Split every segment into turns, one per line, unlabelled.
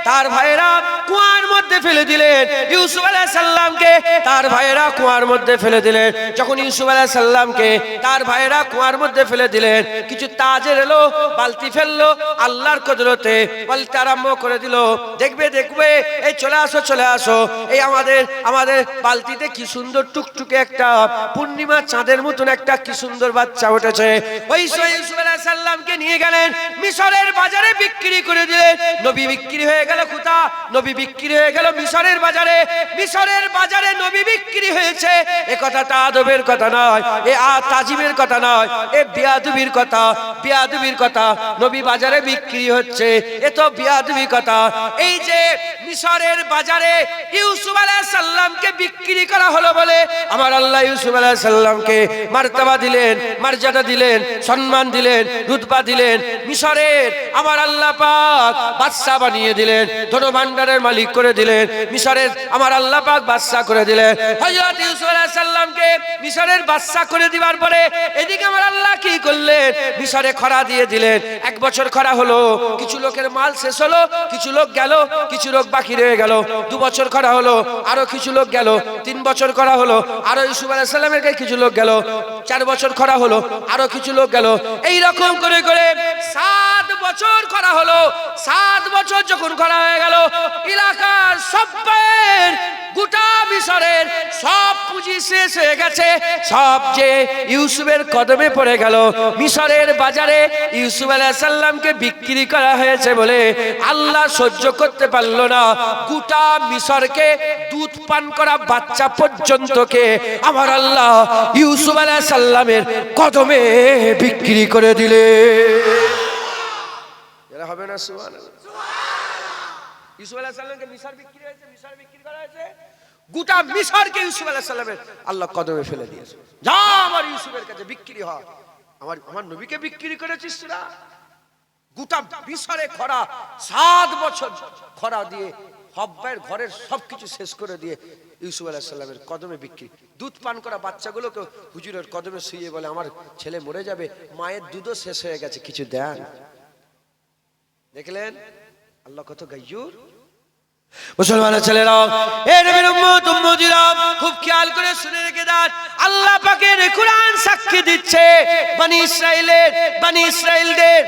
তার ভাইয়েরা কুয়ার মধ্যে ফেলে দিলেন। ইউসুফ আলাইহিস সালামকে তার ভাইয়েরা কুয়ার মধ্যে ফেলে দিলেন। যখন ইউসুফ আলাইহিস সালামকে তার ভাইয়েরা কুয়ার মধ্যে ফেলে দিলেন, কিছু তাজের এলো, বালতি ফেললো, আল্লাহর কুদরতে বালতি আরম্ভ করে দিল। দেখবে দেখবে, এই চলে আসো চলে আসো, এই আমাদের বালতিতে কি সুন্দর টুকটুকে একটা পূর্ণিমা চাঁদের মতন একটা কি সুন্দর বাচ্চা উঠেছে। ওই ইউসুফ আলাইহিস সালামকে নিয়ে গেলেন মিশরের বাজারে বিক্রি করে দিলেন। নবী বিক্রি হয়ে গেল কোথা? নবী বিক্রি হয়ে গেল মিশরের বাজারে। মিশরের বাজারে নবী বিক্রি হয়েছে। এ কথাটা আদবের কথা নয়, এ তাজিমের কথা নয়, এ বিয়াদবির কথা, বিয়াদবির কথা। নবী বাজারে বিক্রি হচ্ছে, এ তো বিয়াদবি কথা। এই যে মিশরের বাজারে ইউসুফ আলাইহিস সালামকে বিক্রি করা হলো বলে আমার আল্লাহ ইউসুফ আলাইহিস সালামকে মার্তবা দিলেন, মর্যাদা দিলেন, সম্মান দিলেন, রুতবা দিলেন। মিশরের আমার আল্লাহ পাক বাদশা বানিয়ে দিলেন, ধনভাণ্ডারের মালিক করে দিলেন। মিশরের আমার আল্লাহ পাক বাদশা করে দিলেন। হযরত ইউসুফ আলাইহিস সালামকে মিশরের বাদশা করে দিবার পরে এদিকে আমার আল্লাহ কি করলেন? মিশরে খরা দিয়ে দিলেন। 1 বছর খরা হলো, কিছু লোকের মাল শেষ হলো, কিছু লোক গেল, কিছু লোক বাকি রয়ে গেল। 2 বছর খরা হলো, আরো কিছু লোক গেল। 3 বছর খরা হলো, আরো ইউসুফ আলাইহিস সালামের কাছে কিছু লোক গেল। 4 বছর খরা হলো, আরো কিছু লোক গেল। এই রকম করে করে 7 বছর খরা হলো। 7 বছর যখন খরা হয়ে গেল, এলাকার সবের গোটা মিশরের সব পুঁজি শেষ হয়ে গেছে। সব যে ইউসুফের কদমে পড়ে গেল। মিশরের বাজারে ইউসুফ আলাইহিস সালামকে বিক্রি করা হয়েছে বলে আল্লাহ সহ্য করতে পারল না। গোটা মিশরকে দুধ পান করা বাচ্চা পর্যন্তকে আমার আল্লাহ ইউসুফ আলাইহিস সালামের কদমে বিক্রি করে দিলে। এরা হবে না সুবহানাল্লাহ? ইউসুফ আলাইহিস সালামকে মিশর বিক্রি হয়েছে, মিশর বিক্রি করা হয়েছে, গোটা মিশরকে ইউসুফ আলাইহিস সালামের আল্লাহ কদমে ফেলে দিয়েছে। যা আমার ইউসুফের কাছে বিক্রি হয়, আমার নবীকে বিক্রি করেছিস তোরা। গোটা মিশরে খরা, 7 বছর খরা দিয়ে হব্বাইয়ের ঘরের সবকিছু শেষ করে দিয়ে ইউসুফ আলাইহিস সালামের কদমে বিক্রি। দুধ পান করা বাচ্চাগুলোকে হুজুরের কদমে শুয়ে বলে আমার ছেলে মরে যাবে, মায়ের দুধও শেষ হয়ে গেছে, কিছু দেন। দেখলেন আল্লাহ কত গায়্যুর। মুসলমানের ছেলেরা, এ নবীর উম্মত উম্মতিরা, খুব খেয়াল করে শুনে রেখে দেন। আল্লাহ পাকের কুরআন সাক্ষী দিচ্ছে বনি ইসরাইলদের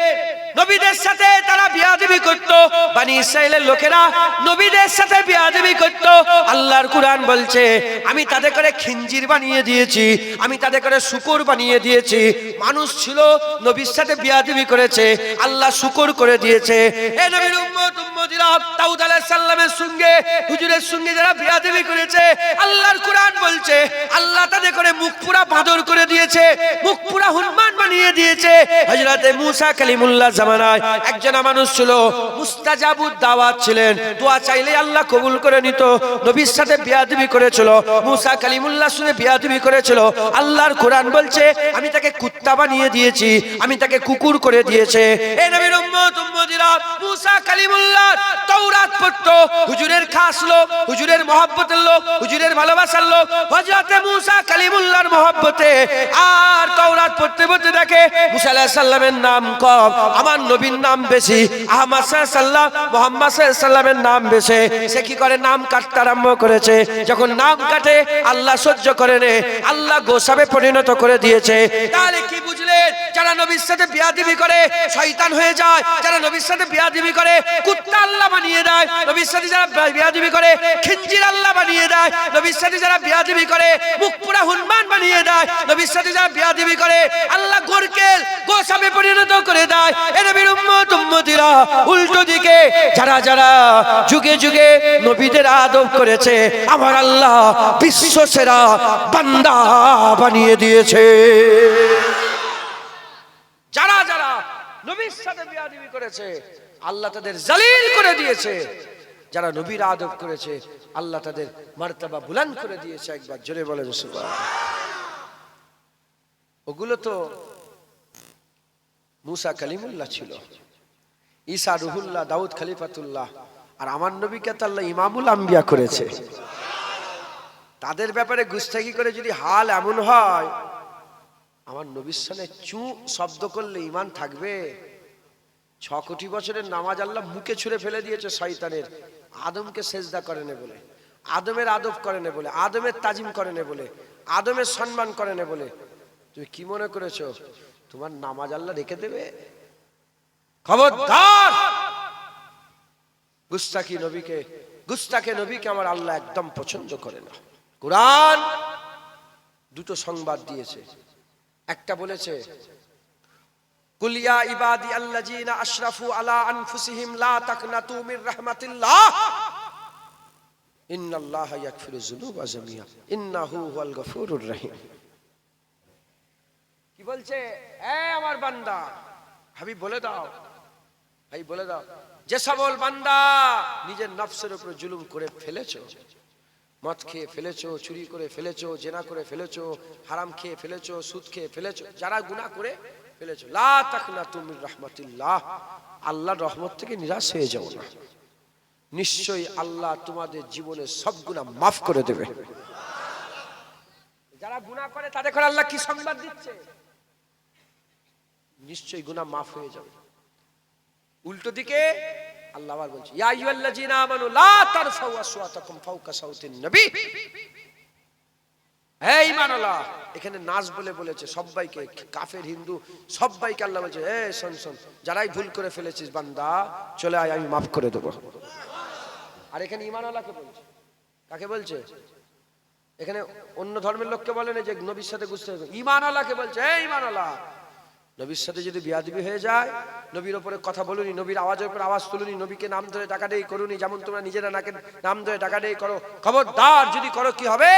নবীদের সাথে তারা বিয়াদবি করত। বনি ইসরাইলের লোকেরা নবীদের সাথে বিয়াদবি করত। আল্লাহর কুরআন বলছে আমি তাদের করে খিঞ্জির বানিয়ে দিয়েছি, আমি তাদের করে শুকর বানিয়ে দিয়েছি। মানুষ ছিল নবীর সাথে বিয়াদবি করেছে, আল্লাহ শুকর করে দিয়েছে। এ নবীর উম্মত উম্মতিরা, দাউদ আলাইহিস সালামের সঙ্গে হুজুরের সঙ্গে যারা বিয়াদবি করেছে, আল্লাহর কুরআন বলছে আল্লাহ তাদের করে মুখ পুরা বাঁদর করে দিয়েছে, মুখ পুরা হনুমান বানিয়ে দিয়েছে। হযরতে মুসা কালিমুল্লাহ জামানায় একজন মানুষ ছিল, মুস্তাজাবুদ দাওয়াত ছিলেন, দোয়া চাইলে আল্লাহ কবুল করে নিত। নবীর সাথে বিয়াদবি করেছিল, মুসা কালিমুল্লাহর সঙ্গে বিয়াদবি করেছিল। আল্লাহর কোরআন বলছে আমি তাকে কুত্তা বানিয়ে দিয়েছি, আমি তাকে কুকুর করে দিয়েছে। এ নবীর উম্মত উম্মতিরা, মুসা কালিমুল্লাহ তাওরাত পড়তো, হুজুরের খাস লোক, হুজুরের মহব্বতের লোক, হুজুরের ভালোবাসার লোক। হযরতে মুসা কালিমুল্লাহর মহব্বতে আর তাওরাত পড়তে পড়তে দেখে মুসা আলাইহিস সালামের নাম কম, আমার নবীর নাম বেশি, আহমদ সাল্লাল্লাহু মুহাম্মদ সাল্লামের নাম বেশি। সে কি করে? নাম কাটতে আরম্ভ করেছে। যখন নাম কাটে আল্লাহ সহ্য করে নে, আল্লাহ গোসাবে পরিণত করে দিয়েছে। তাহলে কি বুঝলেন? যারা নবীর সাথে বিয়াদবি করে শয়তান হয়ে যায়, যারা নবীর সাথে বিয়াদবি করে কুত্তা আল্লাহ বানিয়ে দেয়, নবীর সাথে যারা বিয়াদবি করে খিঞ্জির আল্লাহ বানিয়ে দেয়, নবীর সাথে যারা বিয়াদবি করে মুখ পুরা হনুমান বানিয়ে দেয়, নবীর সাথে যারা বিয়াদবি করে আল্লাহ গোরকেল গোসাবে পরিণত করে দেয়। এ নবীর উম্মত উম্মতিরা, উল্টো দিকে যারা যারা যুগে যুগে নবীদের আদব করেছে, আমার আল্লাহ বিশ্ব সেরা বান্দা বানিয়ে দিয়েছে। যারা যারা নবীর সাথে বিয়াদবি করেছে আল্লাহ তাদের জালিল করে দিয়েছে। যারা নবীর আদব করেছে আল্লাহ তাদের মার্তবা বুলন্দ করে দিয়েছে। একবার জোরে বলেন সুবহানাল্লাহ। ওগুলো তো মুসা কালিমুল্লাহ ছিল, ঈসা রুহুল্লাহ, দাউদ খলিফাতুল্লাহ, আর আমার নবীকে তো আল্লাহ ইমামুল আম্বিয়া করেছে। তাদের ব্যাপারে গুস্তাখি করে যদি হাল এমন হয়, আমার নবীর সামনে চু শব্দ করলে ঈমান থাকবে? 6 কোটি বছরের নামাজ আল্লাহ মুখে ছুঁড়ে ফেলে দিয়েছে শয়তানের, আদমকে সেজদা করে না বলে, আদমের আদব করে না বলে, আদমের তাজিম করে না বলে, আদমের সম্মান করে না বলে। তুমি কি মনে করেছো তোমার নামাজ আল্লাহ রেখে দেবে? খবরদার! গুস্তাখে নবীকে আমার আল্লাহ একদম পছন্দ করে না। কুরআন দুটো সংবাদ দিয়েছে। একটা বলেছে কুল ইয়া ইবাদি আল্লাযিনা আশরাফু আলা আনফুসিহিম লা তাকনাতু মির রাহমাতিল্লাহ ইন্নাল্লাহা ইয়াগফিরুয যুনুবা জামিআ ইন্নাহু হুয়াল গফুরুর রহিম। কি বলছে? আমার বান্দা, হাবিব বলে দাও, ভাই বলে দাও, যে সবল বান্দা নিজের নফসের উপর জুলুম করে ফেলেছো, মদ খেয়ে ফেলেছো, চুরি করে ফেলেছো, জেনা করে ফেলেছো, হারাম খেয়ে ফেলেছো, সুদ খেয়ে ফেলেছো, যারা গুনাহ করে ফেলেছো, লা তাকনাতু মির রাহমাতিল্লাহ, আল্লাহর রহমত থেকে নিরাশ হয়ে যাও না, নিশ্চয়ই আল্লাহ তোমাদের জীবনের সব গুনাহ মাফ করে দেবে। যারা গুনাহ করে তাদের করে আল্লাহ কি সংবাদ দিচ্ছে? নিশ্চয়ই গুনাহ মাফ হয়ে যাবে। উল্টো দিকে আল্লাহ আবার বলছে ইয়া আইয়ুহাল্লাযিনা আমানু লা তারফাউ আসওয়াতাকুম ফাওকা সাউতিন নবী। হে ঈমানওয়ালা, এখানে নাচ বলে বলেছে সবাইকে, কাফের হিন্দু সবাইকে আল্লাহ বলছে শোন শোন, যারাই ভুল করে ফেলেছিস বান্দা চলে আয়, আমি মাফ করে দেবো। আর এখানে ঈমানওয়ালাকে বলছে। কাকে বলছে? এখানে অন্য ধর্মের লোককে বলে না যে নবীর সাথে গুস্তাখি হবে, ঈমানওয়ালাকে বলছে হে ঈমানওয়ালা, নবীর সাথে যদি বিয়াদবি হয়ে যায়, নবীর ওপরে কথা বলুনি, নবীর আওয়াজের উপর আওয়াজ তুলুনি, নবীকে নাম ধরে ডাকাডাকি করুনি, যেমন তোমরা নিজেরা নাকে নাম ধরে ডাকাডাকি করো, খবরদার যদি করো কি হবে?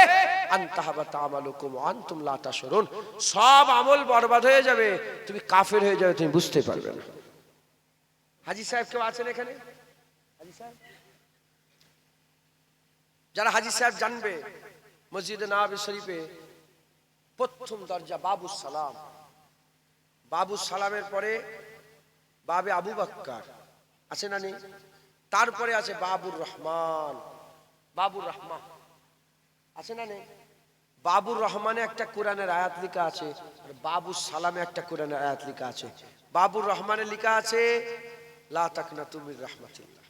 আনতাহাবাতা আমালুকুম ওয়া আনতুম লা তাশউরুন, সব আমল বরবাদ হয়ে যাবে, তুমি কাফের হয়ে যাবে, তুমি বুঝতে পারবে না। হাজী সাহেব কেউ আছেন এখানে? হাজী সাহেব, যারা হাজী সাহেব জানবে, মসজিদে নববী শরীফে প্রথম দরজা বাবুস সালাম, বাবুস সালামের পরে বাবে আবু বকর আছে না নেই? তারপরে আছে বাবুর রহমান, বাবুর রহমান আছে না নেই? বাবুর রহমানে একটা কোরআনের আয়াত লেখা আছে, আর বাবুস সালামে একটা কোরআনের আয়াত লেখা আছে। বাবুর রহমানে লেখা আছে লা তাকনাতু মির রাহমাতিল্লাহ,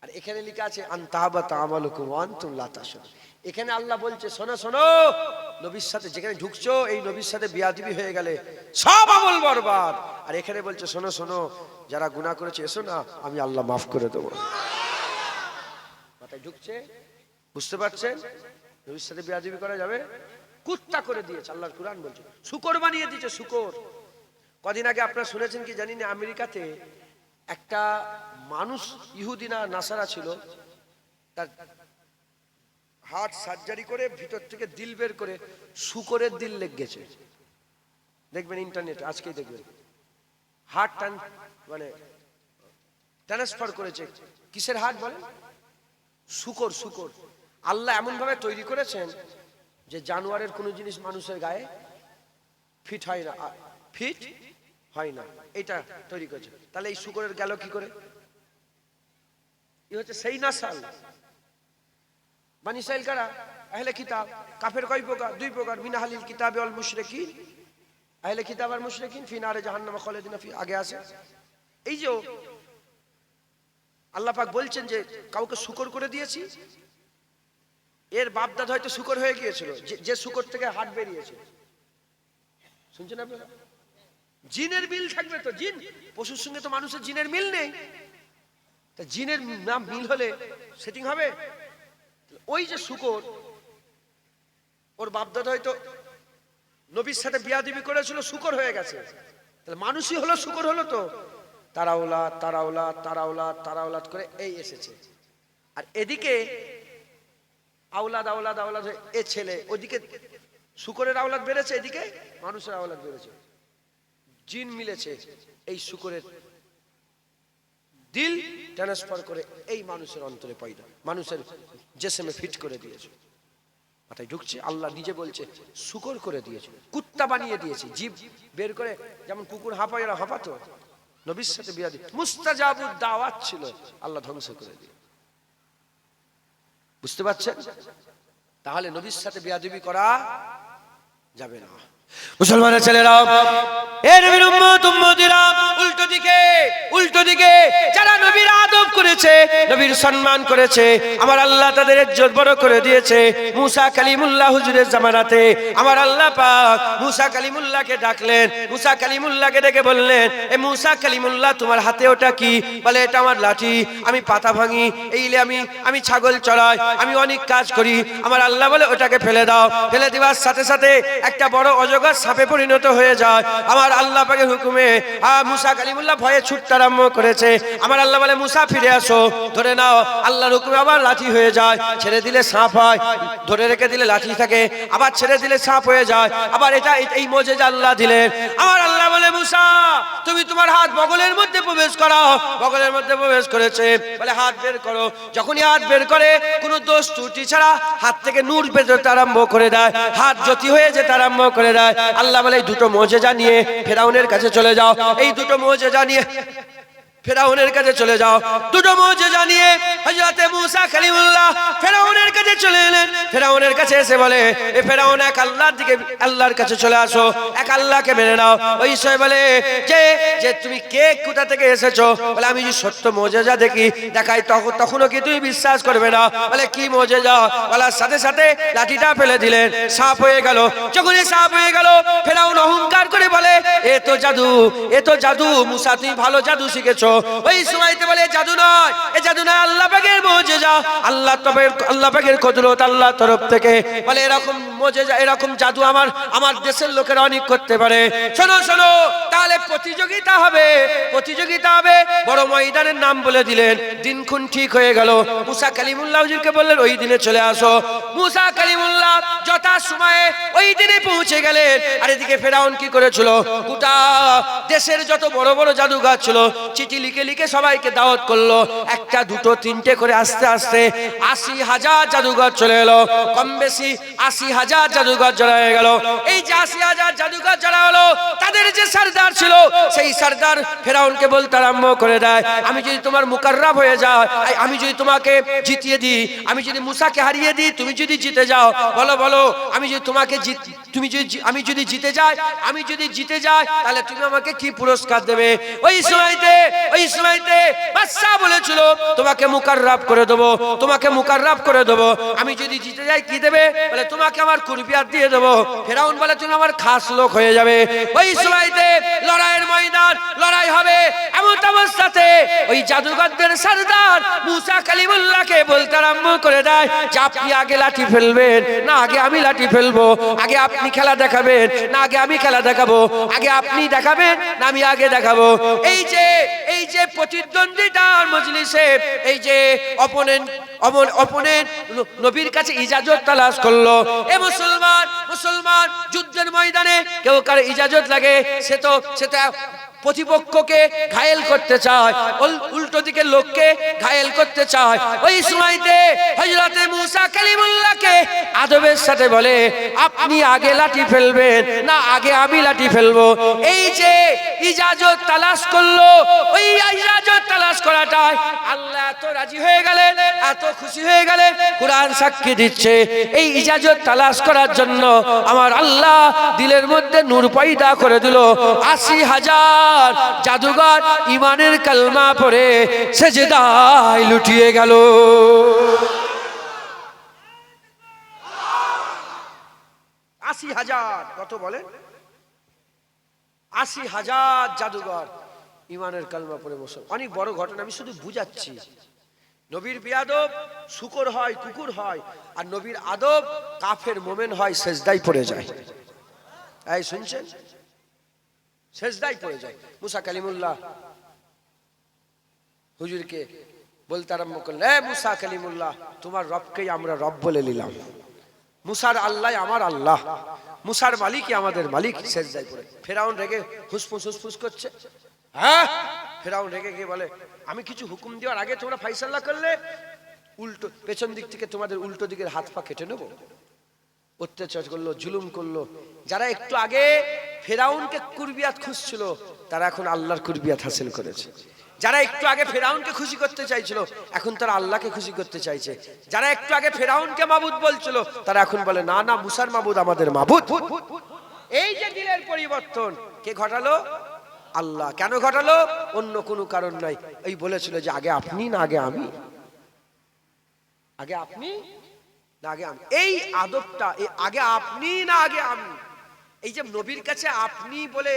আর এখানে লেখা আছে আনতাহাবাতা আমালুকুম ওয়া আনতুম লা তাশউরুন। এখানে আল্লাহ বলছে শোনো শোনো, নবীর সাথে যেখানে ঢুকছো এই নবীর সাথে বিয়াদবি হয়ে গেলে সব আমল বরবাদ। আর এখানে বলছে শোনো শোনো, যারা গুনাহ করেছে এসো না, আমি আল্লাহ মাফ করে দেবো। মাথায় ঢুকছে? বুঝতে পারছেন? নবীর সাথে বিয়াদবি করা যাবে? কুত্তা করে দিয়েছে, আল্লাহর কুরআন বলছে শুকর বানিয়ে দিয়েছে, শুকর। কদিন আগে আপনারা শুনেছেন কি জানি না, আমেরিকাতে একটা মানুষ ইহুদি না নাসারা ছিল, তার হার্ট সার্জারি করে ভিতর থেকে দিল বের করে শুকরের দিল লেগে গেছে। দেখবেন ইন্টারনেটে, আজকেই দেখবেন। হার্ট মানে ট্রান্সফার করেছে। কিসের হার্ট বলেন? শুকর। শুকর আল্লাহ এমন ভাবে তৈরি করেছেন যে জানোয়ারের কোনো জিনিস মানুষের গায়ে ফিট হয় না, ফিট হয় না, এটা তৈরি করেছে। তাহলে এই শুকরের গেল কি করে? এ হচ্ছে সেই নাসাল। বানি ইসরাইল কারা? আহলে কিতাব। কাফের কয় প্রকার? 2 প্রকার, মিনাহালিল কিতাবে ওয়াল মুশরিকিন। আহলে কিতাব আর মুশরিকিন ফি নারে জাহান্নাম খালিদিনা ফি, আগে আছে। এই যে আল্লাহ পাক বলছেন যে কাউকে শুকর করে দিয়েছি, এর বাপদাদ হয়তো শুকর হয়ে গিয়েছিল, যে শুকর থেকে হাট বেরিয়েছে। শুনছেন আপনারা? জিনের মিল থাকবে তো, জিন পশুর সঙ্গে তো মানুষের জিনের মিল নেই, তা জিনের নাম মিল হলে সেটিং হবে? ওই যে শুকর, ওর বাপদাদ হয়তো নবীর সাথে বিয়াদবি করেছিল, শুকর হয়ে গেছে, তাহলে মানুষই হলো, শুকর হলো তো। তারাউলাদ তারাউলাদ তারাউলাদ তারাউলাদ করে এই এসেছে। আর এদিকে আওলাদ আওলাদ আওলাদ এ ছেলে, ওদিকে শুকরের আওলাদ বেড়েছে, এদিকে মানুষের আওলাদ বেড়েছে। জিন মিলেছে এই শুকরের দিল ট্রান্সফার করে এই মানুষের অন্তরে পয়দা, মানুষের জিসমে ফিট করে দিয়েছে। মাথায় ঢুকছে? আল্লাহ নিজে বলছে শুকর করে দিয়েছে, কুত্তা বানিয়ে দিয়েছে, জীব বের করে, যেমন কুকুর হাঁপায় এরা হাঁপাতো। নবীর সাথে বিয়াদবি মুস্তাজাবুদ দাওয়াত ছিল, আল্লাহ ধ্বংস করে দিয়ে। বুঝতে পারছেন? তাহলে নবীর সাথে বিয়াদবি করা যাবে না। মুসলমানের ছেলেরা, এ নবীর উম্মত উম্মতিরা, উল্টো দিকে দিকে যারা নবীর আদব করেছে, নবীর সম্মান করেছে, আমার আল্লাহ তাদের ইজ্জত বড় করে দিয়েছে। মুসা কালিমুল্লাহ হুজুরের জামানাতে আমার আল্লাহ পাক মুসা কালিমুল্লাহকে ডাকলেন। মুসা কালিমুল্লাহকে ডেকে বললেন, এ মুসা কালিমুল্লাহ, তোমার হাতে ওটা কি? বলে, এটা আমার লাঠি, আমি পাতা ভাঙি, এইলে আমি ছাগল চড়াই, আমি অনেক কাজ করি। আমার আল্লাহ বলে, ওটাকে ফেলে দাও। ফেলে দেওয়ার সাথে সাথে একটা বড় অজগর সাপে পরিণত হয়ে যায়। আমার আল্লাহ পাকের হুকুমে মুসা কালিমুল্লাহ ভয়ে ছুটতে আরম্ভ করেছে। আমার আল্লাহ বলে, মুসা ফিরে আসো, ধরে নাও। আল্লাহর হুকুমে আবার লাঠি হয়ে যায়, ছেড়ে দিলে সাপ হয়, ধরে রেখে দিলে লাঠি থাকে, আবার ছেড়ে দিলে সাপ হয়ে যায়। আবার এই মুজিজা আল্লাহ দিলেন। আমার আল্লাহ বলে, মুসা তুমি তোমার হাত বগলের মধ্যে প্রবেশ করাও। বগলের মধ্যে প্রবেশ করেছে, বলে হাত বের করো। যখনই হাত বের করে, কোনো দোষ ত্রুটি ছাড়া হাত থেকে নূর বেরোতে আরম্ভ করে দেয়, হাত জ্যোতি হয়ে যেতে আরম্ভ করে দেয়। আল্লাহ বলে, এই দুটো মুজিজা নিয়ে ফেরাউনের কাছে চলে যাও। এই দুটো মুজিজা নিয়ে ফেরাউনের কাছে চলে যাও। দুটো মুজিজা নিয়ে হযরতে মুসা কালিমুল্লাহ ফেরাউনের কাছে চলে এলেন। ফেরাউনের কাছে এসে বলে, এ ফেরাউন, এক আল্লাহর দিকে, আল্লাহর কাছে চলে আসো, এক আল্লাহকে মেনে নাও। ওই সময় বলে যে তুমি কে, কোথা থেকে এসেছো? বলে, আমি যে সত্য মুজিজা দেখাই তখনও কি তুমি বিশ্বাস করবে না? বলে, কি মুজিজা? বলার সাথে সাথে লাঠিটা ফেলে দিলেন, সাপ হয়ে গেল। যখনই সাপ হয়ে গেল, ফেরাউন অহংকার করে বলে, এ তো জাদু, এ তো জাদু। মুসা, তুমি ভালো জাদু শিখেছো। ওই সময়তে বলে, জাদু নয়, এ জাদু নয়, আল্লাহ পাকের মুজিজা, আল্লাহ পাকের কুদরত, আল্লাহর তরফ থেকে। বলে, এরকম মুজিজা, এরকম জাদু আমার দেশের লোকেরা অনেক করতে পারে। শোনো শোনো, তাহলে প্রতিযোগিতা হবে, প্রতিযোগিতা হবে। বড় ময়দানের নাম বলে দিলেন। দিনক্ষণ ঠিক হয়ে গেল। মুসা কালিমুল্লাহ হুজুরকে বললেন, ওই দিনে চলে আসো। মুসা কালিমুল্লাহ যথা সময়ে ওই দিনে পৌঁছে গেলেন। আর এদিকে ফেরাউন কি করেছিল? গোটা দেশের যত বড় বড় জাদুঘর ছিল, চিঠি লিখে লিখে সবাইকে দাওয়াত করলো। একটা, দুটো, তিনটে করে আস্তে আস্তে ৮০,০০০ জাদুঘর চলে এলো। কম বেশি ৮০,০০০ জাদুঘর জড়া হয়ে গেল। এই যে ৮০,০০০ জাদুঘর জড়া হলো, তাদের যে সরদার ছিল, সেই সরদার ফেরাউনকে বলতে আরম্ভ করে দেয়, আমি যদি তোমার মুকাররব হয়ে যাও, আমি যদি তোমাকে জিতিয়ে দিই, আমি যদি মুসাকে হারিয়ে দিই, তুমি যদি জিতে যাও, বলো বলো, আমি যদি তোমাকে আমি যদি জিতে যাই, তাহলে তুমি আমাকে কি পুরস্কার দেবে? ওই সময়তে বাদশা বলেছিল, তোমাকে মুকাররব করে দেবো, তোমাকে মুকাররব করে দেবো। আমি যদি জিতে যাই, কি দেবে? বলে, তোমাকে আমার কুরবিয়াত দিয়ে দেবো। ফেরাউন বলে, তুমি আমার খাস লোক হয়ে যাবে। ওই সময়তে লড়াইয়ের ময়দান, লড়াই হবে। এমন অবস্থাতে ওই জাদুঘরদের সরদার মুসা কালিমুল্লাহকে বলতে আরম্ভ করে দেয় যে, আপনি আগে লাঠি ফেলবেন না আগে আমি লাঠি ফেলবো? আগে আপনি খেলা দেখাবেন না আগে আমি খেলা দেখাবো? আগে আপনি দেখাবেন না আমি আগে দেখাবো? এই যে প্রতিদ্বন্দ্বিতার মজলিসে এই যে অপোনেন্ট নবীর কাছে ইজাজত তালাশ করলো। এ মুসলমান যুদ্ধের ময়দানে কেউ কার ইজাজত লাগে, সে তো প্রতিপক্ষকে ঘায়েল করতে চায়, উল্টো দিকের লোককে ঘায়েল করতে চায়। ওই সময়তে হযরতে মুসা কালিমুল্লাহকে আদবের সাথে বলে, আপনি আগে লাঠি ফেলবেন না আগে আমি লাঠি ফেলবো? এই যে ইজাজত তালাশ করলো, ওই ইজাজত তালাশ করাটাই আল্লাহ এত রাজি হয়ে গেলেন, এত খুশি হয়ে গেলেন। কুরআন সাক্ষী দিচ্ছে, এই ইজাজত তালাশ করার জন্য আমার আল্লাহ দিলের মধ্যে নূর পয়দা করে দিল। ৮০,০০০ জাদুঘর ঈমানের কালমা পড়ে সেজদায় লুটিয়ে গেল। ৮০,০০০ কত বলেন? ৮০,০০০ জাদুঘর ঈমানের কালমা পড়ে মুসলমান। অনেক বড় ঘটনা, আমি শুধু বুঝাচ্ছি। নবীর বেয়াদব শুকর হয়, কুকুর হয়, আর নবীর আদব কাফের মোমেন হয়, সেজদায় পড়ে যায়। এই শুনছেন? সেজদায় পড়ে যায়। মুসা কালিমুল্লাহ হুজুরকে বলতে আরম্ভ করলেন, এ মুসা কালিমুল্লাহ, তোমার রবকেই আমরা রব বলে নিলাম। মুসার আল্লাহ আমার আল্লাহ, মুসার মালিকই আমাদের মালিক। সেজদায় পড়ে ফেরাউন রেগে হুসফুস করছে। হ্যাঁ, ফেরাউন রেগে গিয়ে বলে, আমি কিছু হুকুম দেওয়ার আগে তোমরা ফাইসাল্লা করলে, উল্টো পেছন দিক থেকে তোমাদের উল্টো দিকের হাত পা কেটে নেবো। অত্যাচার করলো, জুলুম করলো। যারা একটু আগে ফেরাউনকে কুরবিয়াত খুঁজছিল, তারা এখন আল্লাহর কুরবিয়াত হাসিল করেছে। যারা একটু আগে ফেরাউনকে খুশি করতে চাইছিল, এখন তারা আল্লাহকে খুশি করতে চাইছে। যারা একটু আগে ফেরাউনকে মাবুদ বলছিল, তারা এখন বলে, না না, মুসার মাবুদ আমাদের মাবুদ। এই যে দিলের পরিবর্তন কে ঘটালো? আল্লাহ। কেন ঘটালো? অন্য কোনো কারণ নাই। এই বলেছিল যে আগে আপনি না আগে আমি, আগে আপনি না আগে আমি। এই আদবটা, এই আগে আপনি না আগে আমি, এই যে নবীর কাছে আপনি বলে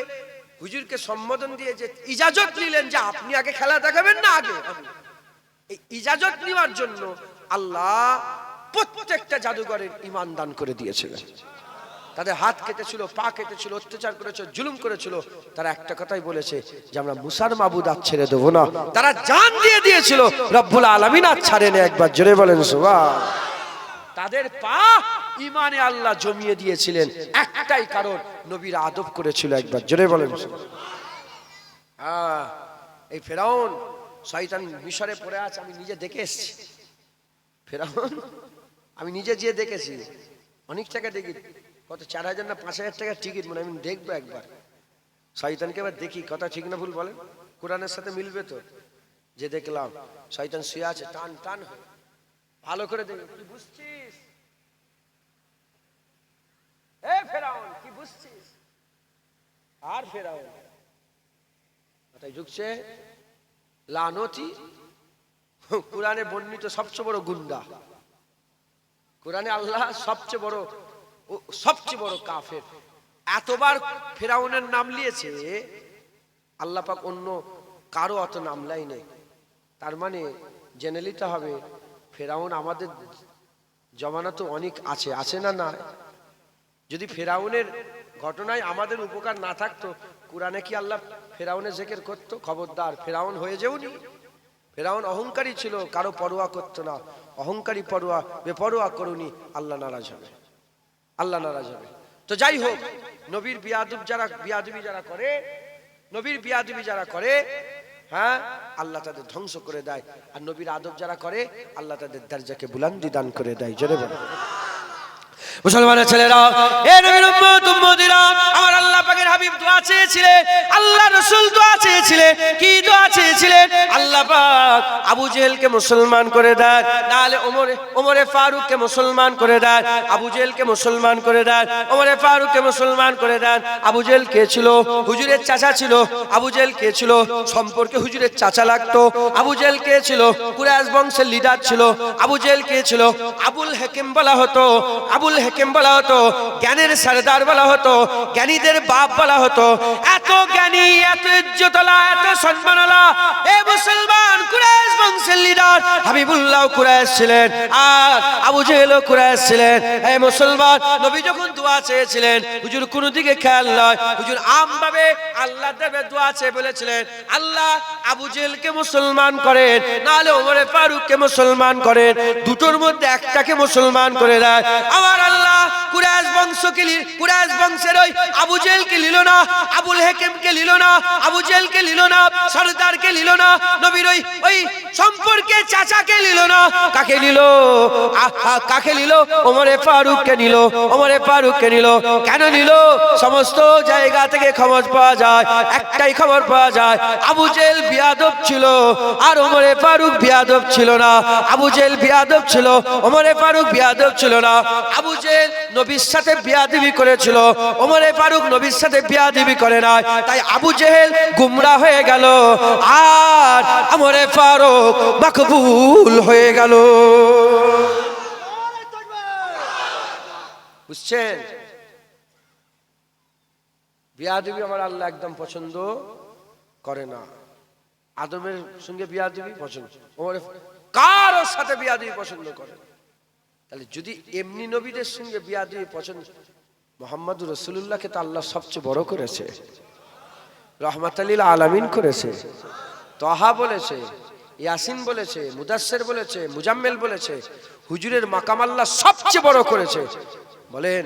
হুজুরকে সম্বোধন দিয়ে যে ইজাজত নিলেন যে আপনি আগে খেলা দেখাবেন না আগে আমি, এই ইজাজত নেওয়ার জন্য আল্লাহ প্রত্যেকটা জাদুঘরের ঈমান দান করে দিয়েছিলেন। তাদের হাত কেটেছিল, পা কেটেছিল, অত্যাচার করেছিল, জুলুম করেছিল, তারা একটা কথাই বলেছে যে আমরা মুসার মাবুদ আর ছেড়ে দেবো না। তারা জান দিয়ে দিয়েছিল, রব্বুল আলামিন আর ছাড়েনি। একবার জোরে বলেন সুবহান। তাদের পা ঈমানে আল্লাহ জমিয়ে দিয়েছিলেন, একটাই কারণ নবীর আদব করেছিল। একবার জোরে বলেন সুবহান। এই ফেরাউন শয়তান মিশরে পড়ে আছে, আমি নিজে দেখে এসেছি। ফেরাউন আমি নিজে যেয়ে দেখেছি, অনেক টাকা দেখি, কত 4000 না 5000 টাকার টিকিট, মানে আমি দেখবো একবার শয়তানকে, এবার দেখি কথা ঠিক না ভুল বলেন, কোরআনের সাথে মিলবে তো। যে দেখলাম শয়তান শুয়ে আছে টান টান হয়ে, ভালো করে দেখি কি বুঝছিস এ ফেরাউন, কি বুঝছিস? আর ফেরাউন কথাই ঢুকছে লানতি, কোরআনে বর্ণিত সবচেয়ে বড় গুন্ডা, কোরআনে আল্লাহ সবচেয়ে বড় কাফের। এতবার ফেরাউনের নাম নিয়েছে আল্লাহ পাক, অন্য কারো অত নাম লাই নেই। তার মানে জেনে নিতে হবে ফেরাউন আমাদের জমানা তো অনেক আছে, আছে না? না, যদি ফেরাউনের ঘটনায় আমাদের উপকার না থাকতো, কোরআনে কি আল্লাহ ফেরাউনের জিকির করতো? খবরদার, ফেরাউন হয়ে যেওনি। ফেরাউন অহংকারী ছিল, কারো পরোয়া করতো না। অহংকারী পরোয়া বেপরোয়া করুনি, আল্লাহ নারাজ হবে, আল্লাহ নারাজ হবে। তো যাই হোক, নবীর বিয়াদবি যারা করে, নবীর বিয়াদবি যারা করে, হ্যাঁ, আল্লাহ তাদের ধ্বংস করে দেয়। আর নবীর আদব যারা করে, আল্লাহ তাদের দরজাকে বুলন্দি দান করে দেয়। জোরে বলো মুসলমানের ছেলেরা, এ নবীর উম্মত উম্মতিরা, আমার আল্লাহ পাকের হাবিব দোয়া চেয়েছিলেন, আল্লাহ রাসূল দোয়া চেয়েছিলেন। কি দোয়া চেয়েছিলেন? আল্লাহ পাক আবু জেহেলকে মুসলমান করে দেন, নাহলে ওমরে ফারুককে মুসলমান করে দেন, আবু জেহেলকে মুসলমান করে দেন, ওমরে ফারুককে মুসলমান করে দেন। আবু জেহেল কে ছিল? হুজুরের চাচা ছিল। আবু জেহেল কে ছিল? সম্পর্কে হুজুরের চাচা লাগতো। আবু জেহেল কে ছিল? কুরাইশ বংশের লিডার ছিল। আবু জেহেল কে ছিল? আবুল হেকেম বলা হতো, আবুল হেকেম বলা হতো, জ্ঞানের সরদার বলা হতো, জ্ঞানীদের বাপ বলা হতো। এত জ্ঞানী, এত ইজ্জতওয়ালা, এত সম্মানওয়ালা এ মুসলমান কুরাইশ বংশের লিডার হাবিবুল্লাহ কুরাইশ ছিলেন, আর আবু জেহেলও কুরাইশ ছিলেন। এই মুসলমান নবী যখন দোয়া চেয়েছিলেন, হুজুর কোন দিকে খেয়াল নয়, হুজুর আমভাবে আল্লাহ দেবে দোয়া চেয়ে বলেছিলেন, আল্লাহ আবু জেহেলকে মুসলমান করেন, নাহলে ওমরে ফারুককে মুসলমান করেন, দুটোর মধ্যে একটাকে মুসলমান করে দেয়। আমার আল্লাহ কুরাইশ বংশের ওই আবু জেহেলকে নিল না, আবুল হেকেমকে নিল না, আবু জেহেলকে নিল না, সরদারকে নিল না, নবীর ওই সম্পর্কে চাচাকে নিল না। কাকে নিল? কাকে নিল? ওমরে ফারুককে নিল, ওমরে ফারুককে নিল। কেন নিল? সমস্ত জায়গা থেকে খবর পাওয়া যায়, একটাই খবর পাওয়া যায়, আবু জেহেল বিয়াদব ছিল আর ওমরে ফারুক বিয়াদব ছিল না। আবু জেহেল বিয়াদব ছিল, ওমরে ফারুক বিয়াদব ছিল না। আবু জেহেল নবীর সাথে বিয়াদবি করেছিল, ওমরে ফারুক নবীর সাথে বিয়াদবি করে না। তাই আবু জেহেল গুমরা হয়ে গেল আর ওমরে ফারুক মাকবুল হয়ে গেল। বুঝছেন? বিয়াদবি আমার আল্লাহ একদম পছন্দ করে না। আদমের সঙ্গে বিয়াদবি পছন্দ, ওমরে কারোর সাথে বিয়াদবি পছন্দ করে। তাহলে যদি এমনি নবীদের সঙ্গে বিয়াদবি পছন্দ, মুহাম্মদুর রাসূলুল্লাহকে তো আল্লাহ সবচেয়ে বড় করেছে, রাহমাতাল লিল আলামিন করেছে। তাহা বলেছে, ইয়াসিন বলেছে, মুদাসসির বলেছে, মুজাম্মিল বলেছে, হুজুরের মাকাম আল্লাহ সবচেয়ে বড় করেছে। বলেন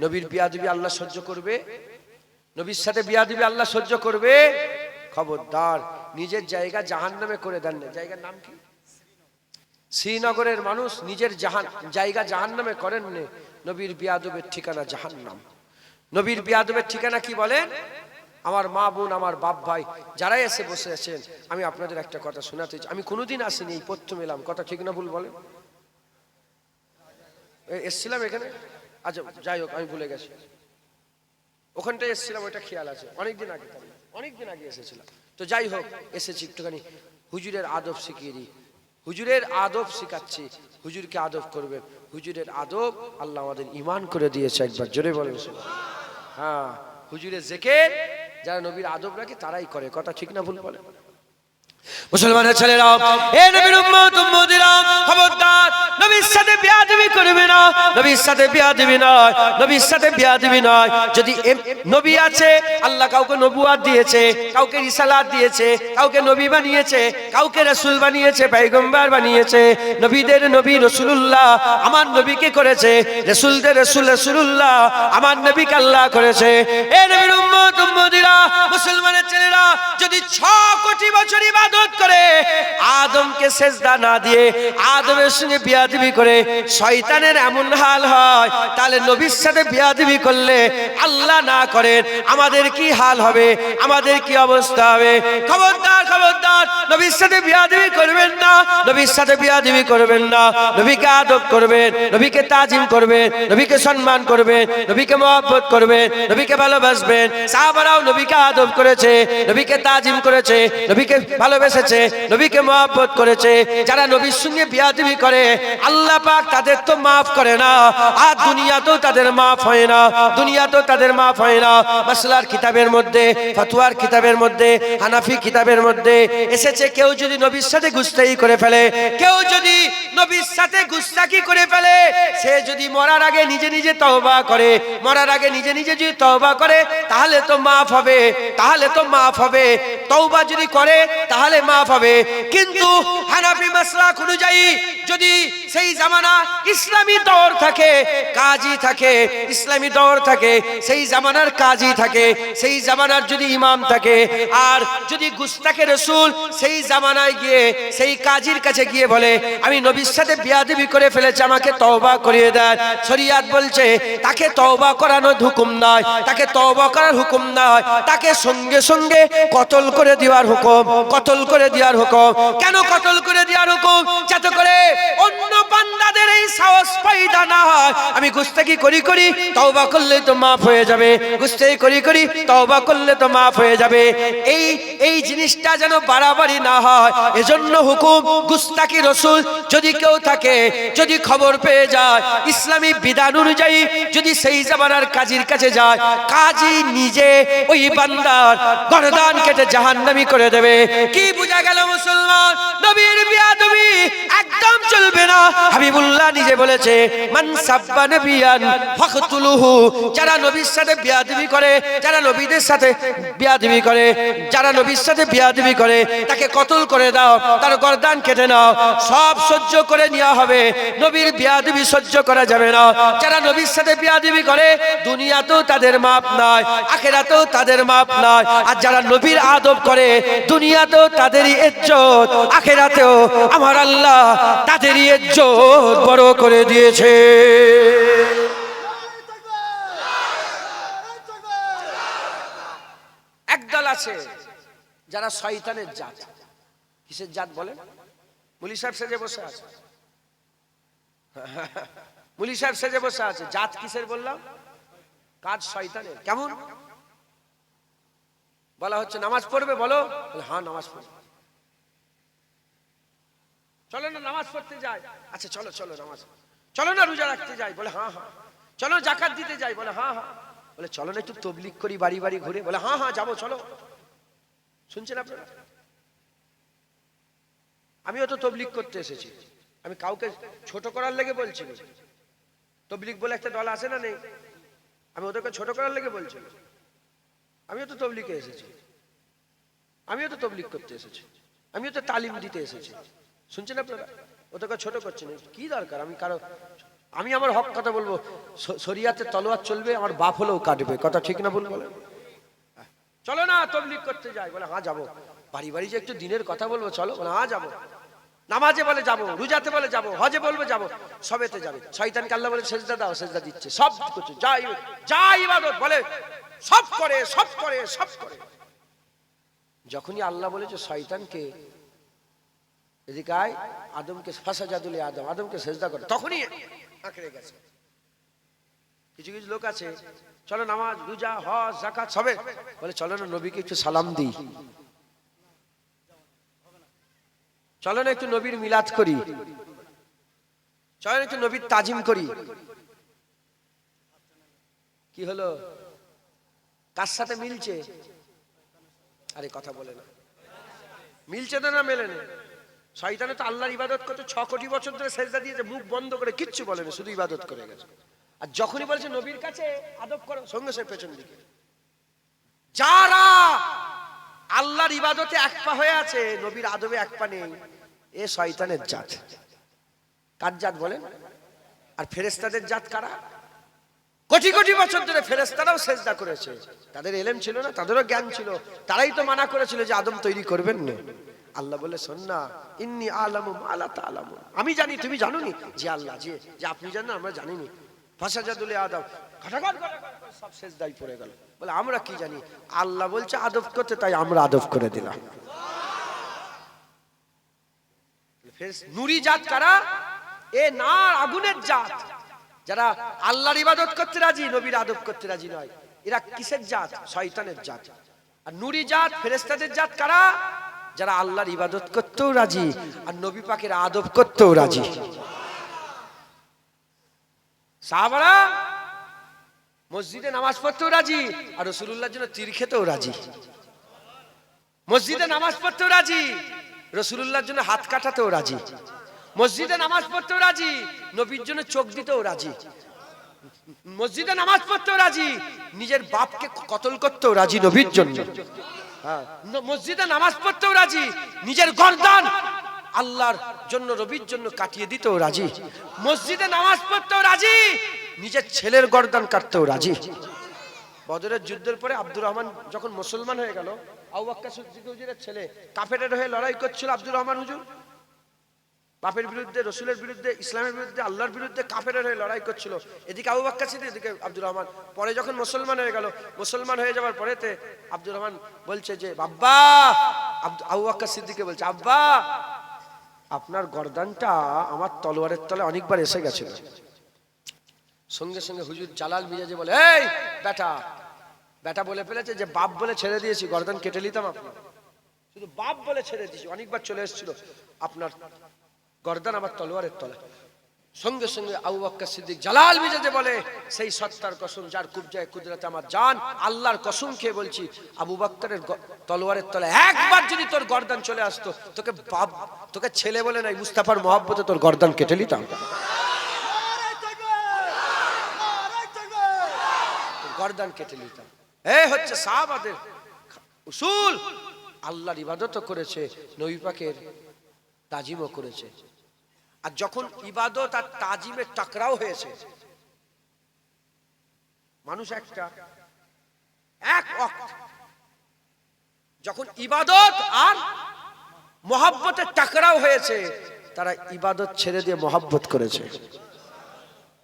নবীর বিয়াদবি আল্লাহ সহ্য করবে? নবীর সাথে বিয়াদবি আল্লাহ সহ্য করবে? খবরদার, নিজের জায়গা জাহান্নামে করে দেন না। জায়গার নাম কি? শ্রীনগরের মানুষ নিজের জায়গা জাহান্নামে করেন নে। নবীর বিয়াদবের ঠিকানা জাহান্নাম। নবীর বিয়াদবের ঠিকানা কি বলেন? আমার মা বোন, আমার বাপ ভাই যারাই এসে বসে আছেন, আমি আপনাদের একটা কথা শোনাতে চাই। আমি কোনোদিন আসিনি, এই প্রথম এলাম। কথা ঠিক না ভুল বলেন? এসছিলাম এখানে, আচ্ছা যাই হোক, আমি ভুলে গেছি। ওখানটায় এসছিলাম, ওইটা খেয়াল আছে, অনেকদিন আগে, অনেকদিন আগে এসেছিলাম। তো যাই হোক, এসেছি একটুখানি হুজুরের আদব শিখিয়ে দিই। হুজুরের আদব শিখাচ্ছি, হুজুরকে আদব করবেন। হুজুরের আদব আল্লাহ আমাদের ঈমান করে দিয়েছে, একবার জোরে বলেন। হ্যাঁ, হুজুরের জিকির যারা নবীর আদব রাখে তারাই করে, কথা ঠিক না ভুল বলে? মুসলমানের ছেলেরা, এ নবীর উম্মত উম্মতিরা, খবরদার নবীর সাথে বেয়াদবি করবে না। নবীর সাথে বেয়াদবি নয়, নবীর সাথে বেয়াদবি নয়। যদি নবী আছে, আল্লাহ কাউকে নবুয়াত দিয়েছে, কাউকে রিসালাত দিয়েছে, কাউকে নবী বানিয়েছে, কাউকে রাসূল বানিয়েছে, পয়গম্বর বানিয়েছে। নবীদের নবী রাসূলুল্লাহ আমার নবীকে করেছে, রাসূলদের রাসূল রাসূলুল্লাহ আমার নবীকে আল্লাহ করেছে। এ নবীর উম্মত উম্মতিরা, মুসলমানের ছেলেরা, যদি 6 কোটি বছর ইবাদত করে আদমকে সেজদা না দিয়ে আদমের সঙ্গে বিয়াদবি করে শয়তানের এমন হাল হয়, তাহলে নবীর সাথে বিয়াদবি করলে আল্লাহ না করেন আমাদের কি হাল হবে, আমাদের কি অবস্থা হবে? খবরদার খবরদার, নবীর সাথে বিয়াদবি করবেন না, নবীর সাথে বিয়াদবি করবেন না। নবীকে আদব করবেন, নবীকে তাজিম করবেন, নবীকে সম্মান করবেন, নবীকে মহব্বত করবেন, নবীকে ভালোবাসবেন। সাহাবারাও নবীকে আদব করেছে, নবীকে তাজিম করেছে, নবীকে ভালোবেসেছে, নবীকে মহব্বত করেছে। যারা নবীর সঙ্গে বিয়াদবি করে আল্লাহ পাক তাদের তো মাফ করে না, আর দুনিয়াতেও তাদের মাফ হয় না, দুনিয়াতেও তাদের মাফ হয় না। মাসলার কিতাবের মধ্যে, ফতোয়ার কিতাবের মধ্যে, হানাফি কিতাবের মধ্যে এসেছে, কেউ যদি নবীর সাথে গুস্তাখি করে ফেলে, কেউ যদি নবীর সাথে গুস্তাখি করে ফেলে, সে যদি মরার আগে নিজে নিজে তওবা করে, মরার আগে নিজে নিজে যদি তওবা করে, তাহলে তো মাফ হবে, তাহলে তো মাফ হবে। তওবা যদি করে তাহলে মাফ হবে। কিন্তু হানাফি মাসলাক অনুযায়ী যদি সেই জামানা ইসলামী দৌর থাকে, কাজী থাকে, ইসলামী দৌর থাকে, সেই জামানার কাজী থাকে, সেই জামানার যদি ইমাম থাকে, আর যদি গুস্তাখে রাসূল সেই জামানায় গিয়ে সেই কাজীর কাছে গিয়ে বলে আমি নবীর সাথে বিয়াদবি করে ফেলেছি, আমাকে তওবা করিয়ে দেন, শরীয়ত বলছে তাকে তওবা করানোর হুকুম নয়, তাকে তওবা করার হুকুম নয়, তাকে সঙ্গে সঙ্গে কতল করে দেওয়ার হুকুম, কতল করে দেওয়ার হুকুম। কেন কতল করে দেওয়ার হুকুম? যাতে করে অন্য বান্দাদের এই সাহস পয়দা না হয়, আমি গুস্তাখি করি করি তওবা করলে তো মাফ হয়ে যাবে, গুস্তাখি করি করি তওবা করলে তো মাফ হয়ে যাবে। এই জিনিসটা যেন বাড়াবাড়ি না হয়, এজন্য হুকুম গুস্তাখি রাসূল যদি কেউ থাকে, যদি খবর পেয়ে যায় ইসলামী বিধান অনুযায়ী, যদি সেই জামানার কাজীর কাছে যায়, কাজী নিজে ওই বান্দার গর্দান কেটে জাহান্নামী করে দেবে। কি বুঝা গেল মুসলমান? নবীর বিয়াদবি একদম চলবে না। হাবিবুল্লাহ নিজে বলেছে মান সাব্বা নবিয়ান ফাকতুলুহু, যারা নবীর সাথে বিয়াদবি করে, যারা নবীদের সাথে বিয়াদবি করে, যারা নবীর সাথে বিয়াদবি করে তাকে কতল করে দাও, তার গর্দান কেটে নাও। সব সহ্য করে নেওয়া হবে, নবীর বিয়াদবি সহ্য করা যাবে না। যারা নবীর সাথে বিয়াদবি করে দুনিয়াতেও তাদের মাপ নাই, আখিরাতেও তাদের মাপ নাই। আর যারা নবীর আদব করে দুনিয়াতেও তাদেরই ইজ্জত, আখিরাতেও আমার আল্লাহ তাদেরই ইজ্জত বড় করে দিয়েছে। একদল আছে যারা শয়তানের জাত। কিসের জাত বলেন? মুলি সাহেব সেজে বসে আছে, মুলি সাহেব সেজে বসে আছে। জাত কিসের বললাম? কাজ শয়তানের। কেমন? বলা হচ্ছে নামাজ পড়বে, বলো হ্যাঁ নামাজ পড়বে। চলো না নামাজ পড়তে যাই, আচ্ছা চলো চলো নামাজ। চলো না রোজা রাখতে যাই, বলে হ্যাঁ হ্যাঁ। চলো যাকাত দিতে যাই, বলে হ্যাঁ হ্যাঁ। বলে চলো না একটু তবলিগ করি বাড়ি বাড়ি ঘুরে, বলে হ্যাঁ হ্যাঁ যাবো চলো। শুনছেন আপনারা? আমিও তো তবলিগ করতে এসেছি, আমি কাউকে ছোট করার লেগে বলছি না। তবলিগ বলে একটা দল আছে না, নেই? আমি ওদেরকে ছোট করার লেগে বলছি, আমিও তো তবলিগে এসেছি, আমিও তো তবলিগ করতে এসেছি, আমিও তো তালিম দিতে এসেছি। শুনছেন আপনারা? ওদেরকে ছোট করছেন, কি দরকার? আমি আমার হক কথা বলবো। শরিয়াতে তলোয়ার চলবে, আমার বাপ হলেও কাটবে, কথা ঠিক না ভুল বলে? চলো না তবলিগ করতে যাই, বলে হ্যাঁ যাবো। বাড়ি বাড়ি যে একটু দিনের কথা বলবো, চলো, বলে হ্যাঁ যাবো। নামাজে বলে যাবো, রোজাতে বলে যাবো, হজে বলবে যাবো, সবেতে যাবে। শয়তানকে আল্লাহ বলে সেজদা দাও, সেজদা দিচ্ছে, সব করছে, যা ইবাদত বলে সব করে, সব করে, সব করে। যখনই আল্লাহ বলেছে শয়তানকে এদিকে আয়, আদমকে ফাসাজাদুল আদম, আদমকে সেজদা করে, তখনই আঁকড়ে গেছে। কিছু কিছু লোক আছে, চলো নামাজ রোজা হজ যাকাত সবে, বলে চলো না নবীকে একটু সালাম দিই, চলো না একটু নবীর মিলাদ করি, চলো না একটু নবীর তাজিম করি। কি হলো? কার সাথে মিলছে? আরে কথা বলে না, মিলছে তো না মেলে না? শয়তানে তো আল্লাহর ইবাদত করতে 6 কোটি বছর ধরে সেজদা দিয়েছে, মুখ বন্ধ করে কিচ্ছু বলেনি, শুধু ইবাদত করে গেছে। আর যখনই বলছে নবীর কাছে আদব করো, সঙ্গে সে পেছন দিকে। যারা আল্লাহর ইবাদতে এক পা হয়ে আছে, নবীর আদবে এক পা নেই, এ শয়তানের জাত। কার জাত বলেন? আর ফেরেশতাদের জাত কারা? কোটি কোটি বছর ধরে ফেরেশতারাও সেজদা করেছে, তাদের ইলম ছিল না, তাদেরও জ্ঞান ছিল, তারাই তো মানা করেছিল যে আদম তৈরি করবেন না। আল্লাহ বলে শোন না, ইন্নী আলামু মা লা তা'লামুন, আমি জানি তুমি জানোনি। যে আল্লাহ যে আপনি জানেন আমরা জানিনি। ফাসাজাদুল আদম ঘটাঘট সব সেজদায় পড়ে গেল। বলে আমরা কি জানি? আল্লাহ বলছে আদব করতে, তাই আমরা আদব করে দিলাম। নুরি জাত কারা? এ না আগুনের জাত, যারা আল্লাহর ইবাদত করতে রাজি, নবীর আদব করতে রাজি নয়। এরা কিসের জাত? শয়তানের জাত। আর নুরি জাত ফেরেশতাদের জাত কারা? যারা আল্লাহর ইবাদত করতেও রাজি আর নবী পাকের আদব করতেও রাজি। সাহাবারা মসজিদে নামাজ পড়তেও রাজি আর রাসূলুল্লাহর জন্য তীর খেতেও রাজি। মসজিদে নামাজ পড়তেও রাজি, রাসূলুল্লাহর জন্য হাত কাটাতেও রাজি। মসজিদে নামাজ পড়তেও রাজি, নবীর জন্য চোখ দিতেও রাজি। মসজিদে নামাজ পড়তেও রাজি, নিজের বাপকে কতল করতেও রাজি নবীর জন্য। মসজিদে নামাজ পড়তেও রাজি, নিজের গর্দান আল্লাহর জন্য নবীর জন্য কাটিয়ে দিতেও রাজি। মসজিদে নামাজ পড়তেও রাজি, নিজের ছেলের গর্দান কাটতেও রাজি। বদরের যুদ্ধের পরে আব্দুর রহমান যখন মুসলমান হয়ে গেল, আবু বকর সিদ্দিক হুজুরের ছেলে কাফেরের হয়ে লড়াই করছিল। আব্দুর রহমান হুজুর বাপের বিরুদ্ধে, রসুলের বিরুদ্ধে, ইসলামের বিরুদ্ধে, আল্লাহর বিরুদ্ধে কাফেরের হয়ে লড়াই করছিল। এদিকে আবু বকর সিদ্দিক, এদিকে আব্দুর রহমান। পরে যখন মুসলমান হয়ে গেল, মুসলমান হয়ে যাওয়ার পরেতে আব্দুর রহমান বলছে যে আব্বা, আবু বকর সিদ্দিককে বলছে আব্বা আপনার গর্দানটা আমার তলোয়ারের তলে অনেকবার এসে গেছিল। সঙ্গে সঙ্গে হুজুর জালাল মিজাজে বলে, এই বেটা, বেটা বলে ফেলেছে যে বাপ বলে ছেড়ে দিয়েছি, গর্দান কেটে নিতাম আপনার, শুধু বাপ বলে ছেড়ে দিয়েছি, অনেকবার চলে এসেছিল আপনার গর্দান আমার তলোয়ারের তলে। সঙ্গে সঙ্গে আবু বকর সিদ্দিক জালাল মিজাজে বলে, সেই সত্তার কসম যার কুবজায়ে কুদরতে আমার জান, আল্লাহর কসম খেয়ে বলছি, আবু বকরের তলোয়ারের তলে একবার যদি তোর গর্দান চলে আসতো, তোকে বাপ, তোকে ছেলে বলে নাই, মুস্তাফার মহব্বতে তোর গর্দান কেটে নিতাম, গর্দান কেটে নিতাম। এই হচ্ছে সাহাবাদের উসুল। আল্লাহর ইবাদতও করেছে, নবী পাকের তাজিমও করেছে। আর যখন ইবাদত আর তাজিমের টাকরাও হয়েছে, মানুষ একটা এক ওয়াক্ত যখন ইবাদত আর মহব্বতের টাকরাও হয়েছে, তারা ইবাদত ছেড়ে দিয়ে মহব্বত করেছে।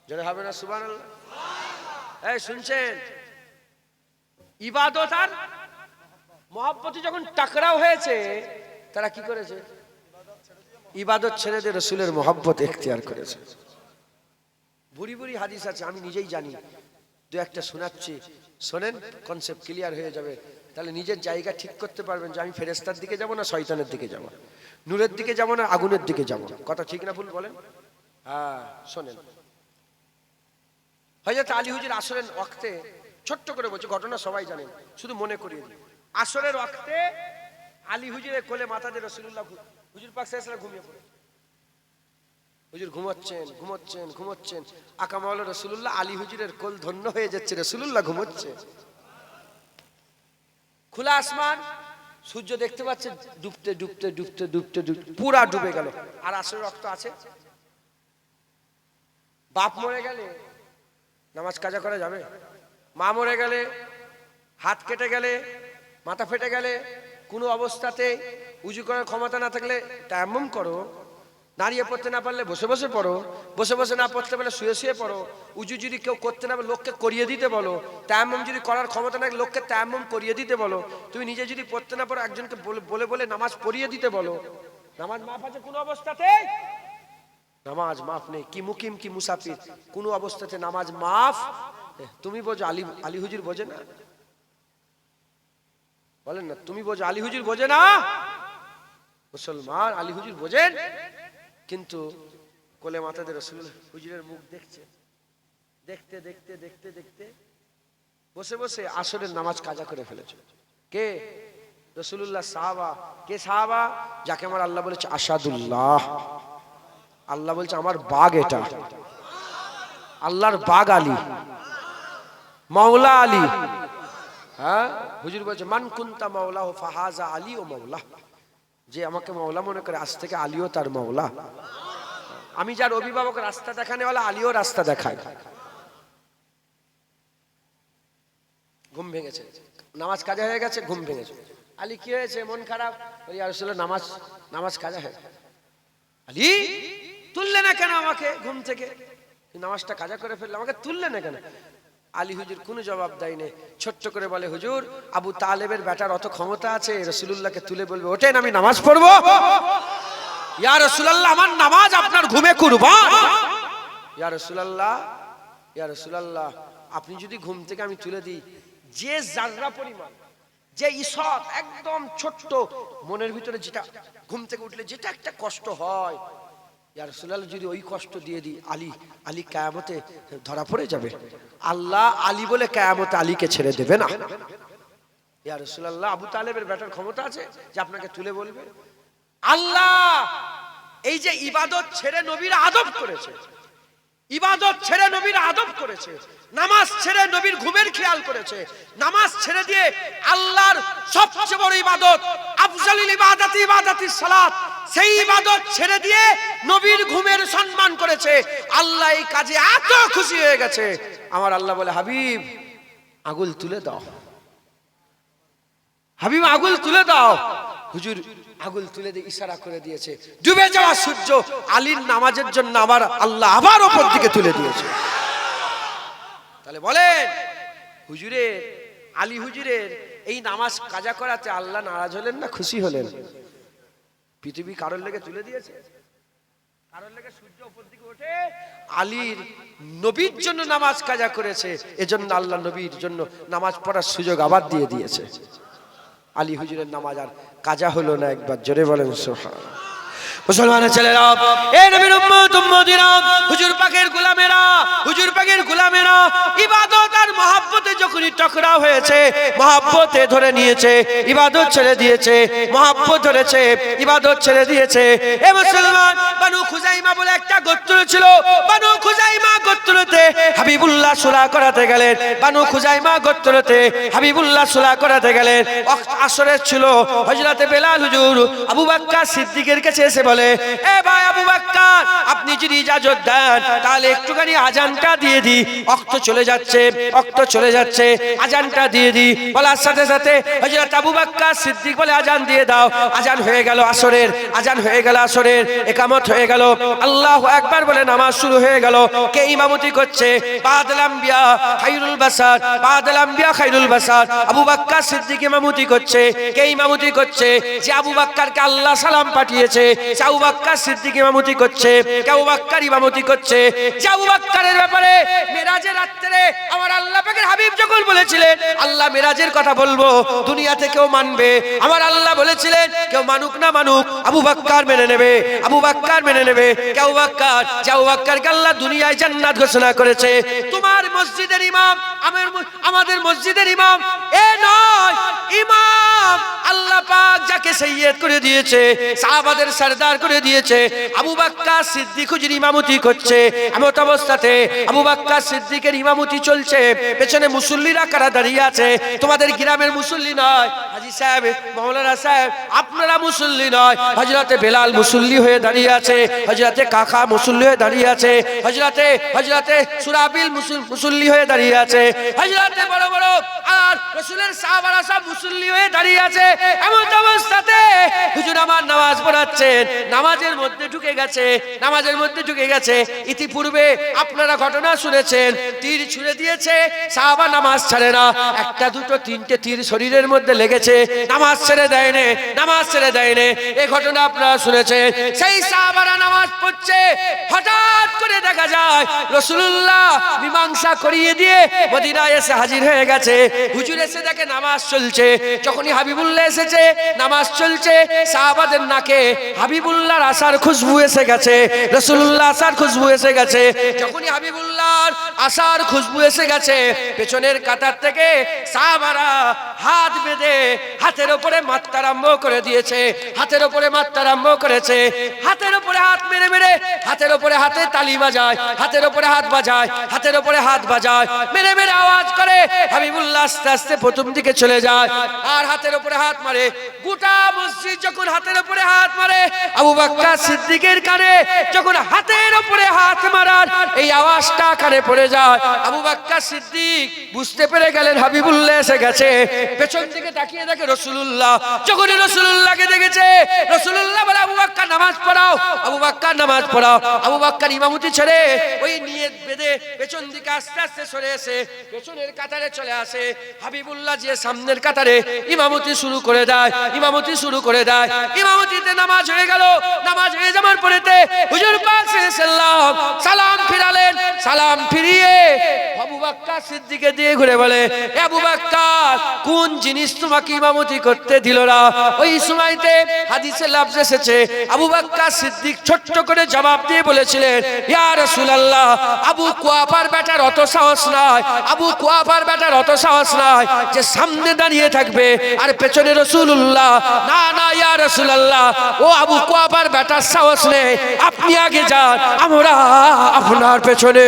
জোরে হবে না সুবহানাল্লাহ? এই শুনছেন? ইবাদত আর মহব্বতে যখন টাকরাও হয়েছে, তারা কি করেছে? ইবাদত ছেড়ে দিয়ে রাসূলের মহব্বত এখতিয়ার করেছে। বুড়ি বুড়ি হাদিস আছে, আমি নিজেই জানি, দু একটা শোনাচ্ছি, শোনেন, কনসেপ্ট ক্লিয়ার হয়ে যাবে। তাহলে নিজের জায়গা ঠিক করতে পারবেন যে আমি ফেরেশতার দিকে যাব না শয়তানের দিকে যাব, নূরের দিকে যাব না আগুনের দিকে যাব। কথা ঠিক না ভুল বলেন? হ্যাঁ, শোনেন। হযরত আলী হুজুর আসরের ওয়াক্তে, ছোট্ট করে বলছি, ঘটনা সবাই জানেন, শুধু মনে করিয়ে দিই। আসরের ওয়াক্তে আলী হুজুরের কোলে মাথা দিয়ে রাসূলুল্লাহ, হুজুর পাক সাল্লাল্লাহু আলাইহি ওয়াসাল্লাম ঘুমিয়ে পড়ে। হুজুর ঘুমোচ্ছেন ঘুমোচ্ছেন ঘুমোচ্ছেন, আকা মাওলা রাসূলুল্লাহ, আলী হুজুরের কোল ধন্য হয়ে যাচ্ছে, রাসূলুল্লাহ ঘুমোচ্ছে। খোলা আসমান, সূর্য দেখতে পাচ্ছে ডুবতে ডুবতে ডুবতে ডুবতে ডুবতে পুরা ডুবে গেল। আর আসরের রক্ত আছে। বাপ মরে গেলে নামাজ কাজা করা যাবে? মা মরে গেলে, হাত কেটে গেলে, মাথা ফেটে গেলে, কোনো অবস্থাতে উজু করার ক্ষমতা না থাকলে তায়াম্মুম করো। দাঁড়িয়ে পড়তে না পারলে বসে বসে পড়ো, বসে বসে না পড়তে পারলে শুয়ে শুয়ে পড়ো। উজু যদি কেউ করতে না পারে লোককে করিয়ে দিতে বলো। তায়াম্মুম যদি করার ক্ষমতা না লোককে তায়াম্মুম করিয়ে দিতে বলো। তুমি নিজে যদি পড়তে না পারো একজনকে বলে বলে নামাজ পড়িয়ে দিতে বলো। নামাজ মাফ আছে কোনো অবস্থাতে? নামাজ মাফ নেই। কি মুকিম কি মুসাফির, কোনো অবস্থাতে নামাজ মাফ তুমি বোঝো, আলী আলী হুজুর বোঝে না? বলেন না, তুমি বোঝো আলী হুজুর বোঝে না? মুসলমান আলী হুজুর বোঝেন, কিন্তু কোলে মাথাতে রসুল হুজুরের মুখ দেখছে, দেখতে দেখতে দেখতে দেখতে বসে বসে আসরের নামাজ কাজা করে ফেলেছে। কে? রসুল্লাহ সাহাবা। কে সাহাবা? যাকে আমার আল্লাহ বলেছে আসাদুল্লাহ। আল্লাহ বলছে আমার বাগ এটা, আল্লাহর বাগ আলী, মাওলা আলী। হ্যাঁ, হুজুর বলছে মান কুনতা মাওলা ও ফাহাজা আলী ও মাওলা। যে আমাকে মাওলা মনে করে আজ থেকে আলীও তার মাওলা। আমি যার অভিভাবক রাস্তা দেখানেওয়ালা, আলীও রাস্তা দেখায়। ঘুম ভেঙেছে, নামাজ কাজা হয়ে গেছে, ঘুম ভেঙেছে। আলী কি হয়েছে? মন খারাপ। ইয়া রাসূলুল্লাহ নামাজ কাজা হয়ে গেছে। আলী তুললে না কেন আমাকে ঘুম থেকে? নামাজটা কাজা করে ফেললে, আমাকে তুললে না কেন? আলী হুজুর কোনো জবাব দেয়নি, ছোট্ট করে বলে হুজুর আবু তালেবের বেটার অত ক্ষমতা আছে রাসূলুল্লাহকে তুলে বলবে ওঠেন আমি নামাজ পড়বো? ইয়া রাসূলুল্লাহ আমার নামাজ আপনার ঘুমে কুরবান। ইয়া রাসূলুল্লাহ, ইয়া রাসূলুল্লাহ আপনি যদি ঘুম থেকে আমি তুলে দিই, যে জাররা পরিমাণ, যে ঈষৎ একদম ছোট্ট মনের ভিতরে যেটা ঘুম থেকে উঠলে যেটা একটা কষ্ট হয়, ইয়া রাসূলুল্লাহ যদি ওই কষ্ট দিয়ে দিই, আলী কিয়ামতে ধরা পড়ে যাবে। আল্লাহ আলী বলে কিয়ামতে আলীকে ছেড়ে দেবে না। ইয়া রাসূলুল্লাহ আবু তালেবের বেটার ক্ষমতা আছে যে আপনাকে তুলে বলবে? আল্লাহ এই যে ইবাদত ছেড়ে নবীর আদব করেছে, ইবাদত ছেড়ে নবীর আদব করেছে, নামাজ ছেড়ে নবীর ঘুমের খেয়াল করেছে, নামাজ ছেড়ে দিয়ে আল্লাহর সবচেয়ে বড় ইবাদত আফজালুল ইবাদাতি ইবাদাতিস সালাত, সেই ইবাদত ছেড়ে দিয়ে নবীর ঘুমের সম্মান করেছে। আল্লাহ এই কাজে এত খুশি হয়ে গেছে, আমার আল্লাহ বলে হাবিব আগুল তুলে দাও, হাবিব আগুল তুলে দাও। হুজুর আগুল তুলে দিয়ে ইশারা করে দিয়েছে, ডুবে যাওয়া সূর্য আলীর নামাজের জন্য আমার আল্লাহ আবার উপর দিকে তুলে দিয়েছে। তাহলে বলেন হুজুরের, আলী হুজুরের এই নামাজ কাজা করাতে আল্লাহ নারাজ হলেন না খুশি হলেন? পৃথিবী কারোর লেগে তুলে দিয়েছে? কারোর লেগে সূর্য উপর দিকে ওঠে? আলীর নবীর জন্য নামাজ কাজা করেছে, এজন্য আল্লাহ নবীর জন্য নামাজ পড়ার সুযোগ আবার দিয়ে দিয়েছে। আলী হুজুরের নামাজ আর কাজা হলো না। একবার জোরে বলেন সুবহানাল্লাহ। মুসলমানের ছেলেরা, এই নবীর উম্মত উম্মতিরা, হুজুর পাকের গোলামেরা, হুজুর পাকের গোলামেরা ইবাদত আর মহব্বতে যখনই টকরাও হয়েছে, মহব্বতে ধরে নিয়েছে, ইবাদত ছেড়ে দিয়েছে, মহব্বত ধরেছে, ইবাদত ছেড়ে দিয়েছে। এ মুসলমান, বানু খুজাইমা বলে একটা গোত্র ছিল, বানু খুজাইমা গোত্রতে হাবিবুল্লাহ সুরা করাতে গেলেন, বানু খুজাইমা গোত্রতে হাবিবুল্লাহ সুরা করাতে গেলেন। আসরের ছিল, হযরতে বেলাল হুজুর আবু বকর সিদ্দিকের কাছে এসে বলে, এ ভাই আবু বকর আপনি যদি ইজাজত দেন তাহলে একটুখানি আজানটা দিয়ে দি, ওয়াক্ত চলে যাচ্ছে, ওয়াক্ত চলে যাচ্ছে, আজানটা দিয়ে দি। বলার সাথে সাথে হযরত আবু বকর সিদ্দিক বলে আজান দিয়ে দাও। আজান হয়ে গেল আসরের, আজান হয়ে গেল আসরের, ইকামত হয়ে গেল, আল্লাহু আকবার বলে নামাজ শুরু হয়ে গেল। কে ইমামতি করছে? বাদল আম্বিয়া খায়রুল বাশার, বাদল আম্বিয়া খায়রুল বাশার আবু বকর সিদ্দিক ইমামতি করছে। কে ইমামতি করছে? যে আবু বকরকে আল্লাহ সালাম পাঠিয়েছে, আবু বকর সিদ্দিক ইমামতি করছে। কে আবু বকর ইমামতি করছে? যে আবু বকরের ব্যাপারে মেরাজের রাতে আমার আল্লাহ পাকের হাবিব যখন বলেছিলেন আল্লাহ মেরাজের কথা বলবো, দুনিয়াতে কেউ মানবে, আমার আল্লাহ বলেছিলেন কেউ মানুক না মানুক আবু বকর মেনে নেবে, আবু বকর মেনে নেবে। কে আবু বকর? যে আবু বকরকে আল্লাহ দুনিয়ায় জান্নাত ঘোষণা করেছে। তোমার মসজিদের ইমাম, আমাদের মসজিদের ইমাম এ নয়, ইমাম আল্লাহ পাক যাকে সাইয়্যেদ করে দিয়েছে, সাহাবাদের সরদার করে দিয়েছে, আবু বকর সিদ্দিক হুজুর ইমামতি করছে। এমত অবস্থাতে আবু বকর সিদ্দিকের ইমামতি চলছে, পেছনে মুসল্লিরা কারা দাঁড়িয়ে আছে? তোমাদের গ্রামের মুসল্লি নয়, হাজী সাহেব, মাওলানা সাহেব আপনারা মুসল্লি নয়, হযরতে বেলাল মুসল্লি হয়ে দাঁড়িয়ে আছে, হযরতে কাকা মুসল্লি হয়ে দাঁড়িয়ে আছে, হযরতে সুরাবিল মুসল্লি হয়ে দাঁড়িয়ে আছে, হযরতে বড় বড় আর রাসূলের সাহাবারা সব মুসল্লি হয়ে দাঁড়িয়ে আছে। এমন অবস্থাতে হুজুর আমার নামাজ পড়াচ্ছেন, নামাজের মধ্যে ঢুকে গেছে, নামাজের মধ্যে ঢুকে গেছে। ইতিপূর্বে আপনারা ঘটনা শুনেছেন, তীর ছুঁড়ে দিয়েছে, সাহাবা নামাজ ছাড়ে না, একটা দুটো তিনটে তীর শরীরের মধ্যে লেগেছে, নামাজ ছেড়ে দেয়নি, নামাজ ছেড়ে দেয়নি। এই ঘটনা আপনারা শুনেছেন। সেই সাহাবারা নামাজ পড়ছে, হঠাৎ করে দেখা যায় রাসূলুল্লাহ মীমাংসা করিয়ে দিয়ে মদিনায় এসে হাজির হয়ে গেছে। হুজুর এসে দেখে নামাজ চলছে। যখনই হাবিবুল্লাহ এসেছে, নামাজ চলছে, সাহাবাদের নাকে হাবিবুল্লাহর আসার খুশবু এসে গেছে, রাসূলুল্লাহ আসার খুশবু এসে গেছে। যখনই হাবিবুল্লাহর আসার খুশবু এসে গেছে, পেছনের কাতার থেকে সাহাবারা হাত বেঁধে হাতের উপরে মারতে আরম্ভ করে দিয়েছে, হাতের উপরে মারতে আরম্ভ করেছে। হাতের উপরে হাত মেরে মেরে, হাতের উপরে হাতে তালি বাজায়, হাতের উপরে হাত বাজায়, হাতের উপরে হাত বাজায়, মেরে মেরে আওয়াজ করে। হাবিবুল্লাহ আস্তে আস্তে প্রথম দিকে চলে যায় আর হাতের উপরে হাত মারে। গোটা মসজিদ যখন হাতের উপরে হাত মারে, আবু বকর সিদ্দিকের কানে যখন হাতের উপরে হাত মারার এই আওয়াজটা কানে পড়ে যায়, আবু বকর সিদ্দিক বুঝতে পেরে গেলেন হাবিবুল্লাহ এসে গেছে। পেছন দিকে তাকিয়ে দেখে রাসূলুল্লাহ। যখন রাসূলুল্লাহকে দেখেছে, রাসূলুল্লাহ বলে আবু বকর নামাজ পড়াও, আবু বকর নামাজ পড়াও। আবু বকর ইমামতি ছেড়ে ওই নিয়ত বেঁধে পেছন দিকে আস্তে আস্তে সরে এসে পেছনের কাতারে চলে আসে। হাবিবুল্লাহ যে সামনের কাতারে ইমামতি শুরু করে দেয়, ইমামতি শুরু করে দেয়। ইমামতিতে নামাজ হয়ে গেল। নামাজ হয়ে যাওয়ার পরেতে হুজুর পাক সাল্লাল্লাহু সালাম ফিরালেন। সালাম ফিরিয়ে আবু বকর সিদ্দিককে দিয়ে ঘুরে বলে, আবু বকর কোন জিনিস তোমাকে ইমামতি করতে দিল না? ওই সময়তে হাদিসে লফজ এসেছে, আবু বকর সিদ্দিক ছোট্ট করে জবাব দিয়ে বলেছিলেন, ইয়া রাসূলুল্লাহ, আবু কুয়াফার বেটার অত সাহস নাই, আবু কুয়াফার বেটার অত সাহস নাই যে সামনে দাঁড়িয়ে থাকবে আর পেছনে রাসূলুল্লাহ। না না ইয়া রাসূলুল্লাহ, ও আবু কুয়াফার বেটার সাহস নেই, আপনি আগে যান, আমরা আপনার পেছনে।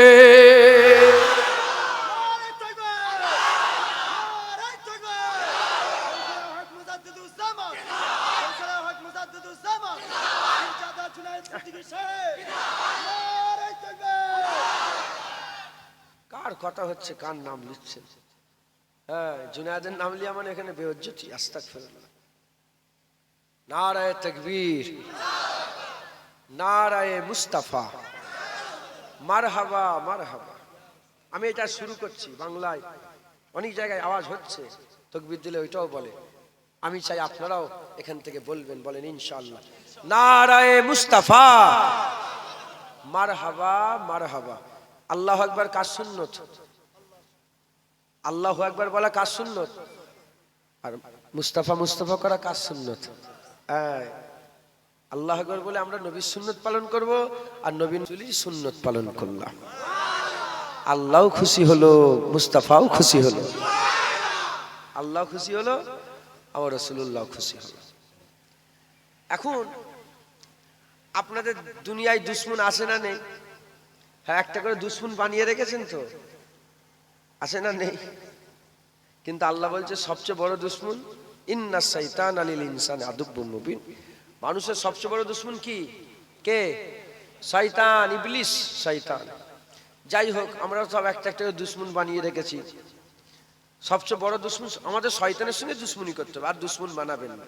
কার কথা হচ্ছে, কার নাম লিখছে? হ্যাঁ, জুনায়েদের নাম লিয়া মানে এখানে বেইজ্জতি। আস্তাগফিরুল্লাহ। নারায়ে তাকবীর, নারায়ে মুস্তাফা, মারহাবা মারহাবা। আমি এটা শুরু করছি বাংলায়, অনেক জায়গায় আওয়াজ হচ্ছে, তাকবীর দিলে ওইটাও বলে। আমি চাই আপনারাও এখান থেকে বলবেন, বলেন ইনশাআল্লাহ, নারায়ে মুস্তাফা, মারহাবা মারহাবা। আল্লাহু আকবার কার সুন্নত? আল্লাহু আকবার বলা কার সুন্নত? আর মুস্তাফা মুস্তাফা করা কার সুন্নত? আল্লাহু আকবার বলে আমরা নবীর সুন্নত পালন করব, আর নবীর সুন্নত পালন করলাম। আল্লাহও খুশি হলো, মুস্তাফাও খুশি হলো। আল্লাহ খুশি হলো, আমার রাসূলুল্লাহ খুশি হলো। এখন আপনাদের দুনিয়ায় দুশ্মন আছে না নেই? হ্যাঁ, একটা করে দুশ্মন বানিয়ে রেখেছেন তো, আছে না নেই? কিন্তু আল্লাহ বলছে সবচেয়ে বড় দুশ্মন, ইন্নাশ শাইতানা লিল ইনসানি আদুব্বুম মুবিন। মানুষের সবচেয়ে বড় দুশ্মন কি? কে? শয়তান, ইবলিস, শয়তান। যাই হোক, আমরা সব একটা একটা দুশ্মন বানিয়ে রেখেছি। সবচেয়ে বড় দুশ্মন আমাদের শয়তানের সঙ্গে দুশ্মনী করতে হবে, আর দুশ্মন বানাবেন না।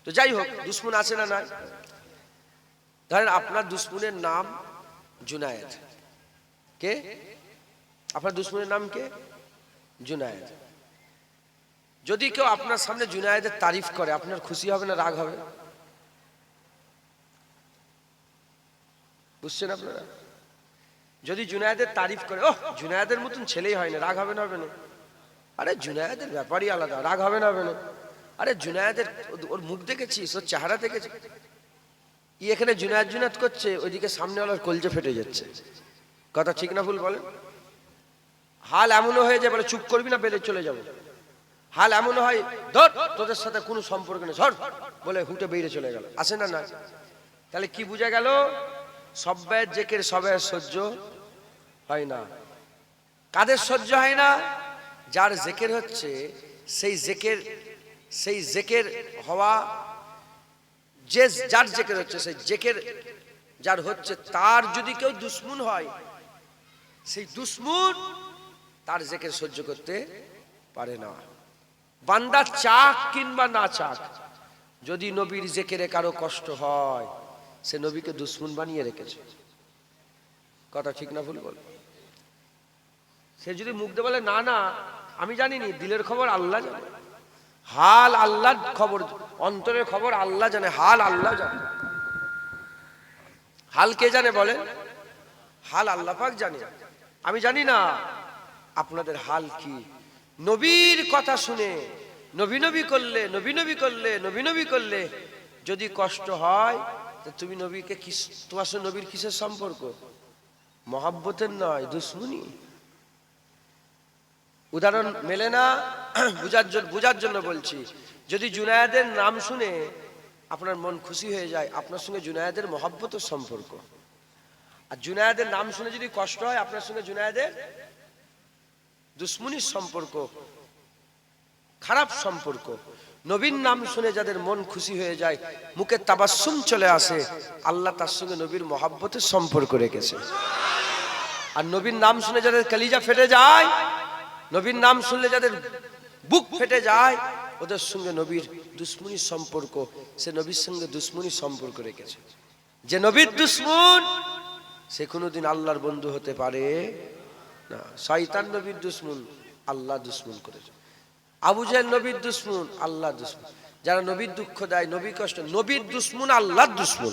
তো যাই হোক, দুশ্মন আছে না নাই? ধরেন আপনার দুশ্মনের নাম জুনায়েদ। কে আপনার দুশ্মনের নাম? কে? জুনায়েদ। যদি কেউ আপনার সামনে জুনায়েদের তারিফ করে, আপনার খুশি হবে না রাগ হবে? বুঝছেন আপনারা? যদি জুনায়েদের তারিফ করে, ওহ জুনায়েদের মতন ছেলেই হয় না, রাগ হবে না? হবে না? আরে জুনায়েদের ব্যাপারই আলাদা, রাগ হবে না? হবে না? আরে জুনায়েদের ওর মুখ দেখেছিস, ওর চেহারা দেখেছিস? এখানে জুনায়েদ জুনায়েদ করছে, ওইদিকে সামনেওয়ালার কলজে ফেটে যাচ্ছে। কথা ঠিক না ভুল বলেন? হাল এমনও হয়ে যায়, বলে চুপ করবি না, বেরিয়ে চলে যাবো। হাল এমনও হয়, ধর তোদের সাথে কোনো সম্পর্ক নেই, ধর বলে হুটে বেরিয়ে চলে গেল। আসে না? না। তাহলে কি বোঝা গেল? সব্বায়ের জেকের সবাইয়ের সহ্য হয় না। কাদের সহ্য হয় না? যার জেকের হচ্ছে, সেই জেকের হওয়া, যে যার জেকের হচ্ছে, সেই জেকের যার হচ্ছে, তার যদি কেউ দুশ্মন হয়, সেই দুশ্মন তার জেকের সহ্য করতে পারে না। বান্দা চাক কিংবা না চাক, যদি নবীর জিকিরে কারো কষ্ট হয়, সে নবীকে দুশমন বানিয়ে রেখেছে। কথা ঠিক না ভুল বল? সে যদি মুখ দিয়ে বলে না না আমি জানিনি, দিলের খবর আল্লাহ জানে, হাল আল্লাহর খবর, অন্তরের খবর আল্লাহ জানে, হাল আল্লাহ জানে। হাল কে জানে বলেন? হাল আল্লাহ পাক জানে। আমি জানি না আপনাদের হাল কি। নবীর কথা শুনে নবী নবী করলে, নবী নবী করলে, নবী নবী করলে যদি কষ্ট হয়, তো তুমি নবীকে কি, তোমার সাথে নবীর কিসের সম্পর্ক? মহাব্বতের নয়, দুশ্মনী। উদাহরণ মেলে না, বুঝার জন্য বলছি। যদি জুনায়েদের নাম শুনে আপনার মন খুশি হয়ে যায়, আপনার সঙ্গে জুনায়েদের মহাব্বতের সম্পর্ক। আর জুনায়েদের নাম শুনে যদি কষ্ট হয়, আপনার সঙ্গে জুনায়েদের দুশ্মনীর সম্পর্ক, খারাপ সম্পর্ক। নবীর নাম শুনে যাদের মন খুশি হয়ে যায়, মুখে তাবাসসুম চলে আসে, আল্লাহ তার সঙ্গে নবীর মহাব্বতের সম্পর্ক রেখেছে। আর নবীর নাম শুনে যাদের কলিজা ফেটে যায়, নবীর নাম শুনলে যাদের বুক ফেটে যায়, ওদের সঙ্গে নবীর দুশ্মনীর সম্পর্ক, সে নবীর সঙ্গে দুশ্মনীর সম্পর্ক রেখেছে। যে নবীর দুশ্মন, সে কোনোদিন আল্লাহর বন্ধু হতে পারে না। শয়তান নবীর দুশ্মন, আল্লাহ দুশ্মন করেছে। আবু জাহেল নবীর দুশ্মন, আল্লাহ দুশ্মন। যারা নবীর দুঃখ দেয়, নবী কষ্ট, নবীর দুশ্মন আল্লাহর দুশ্মন।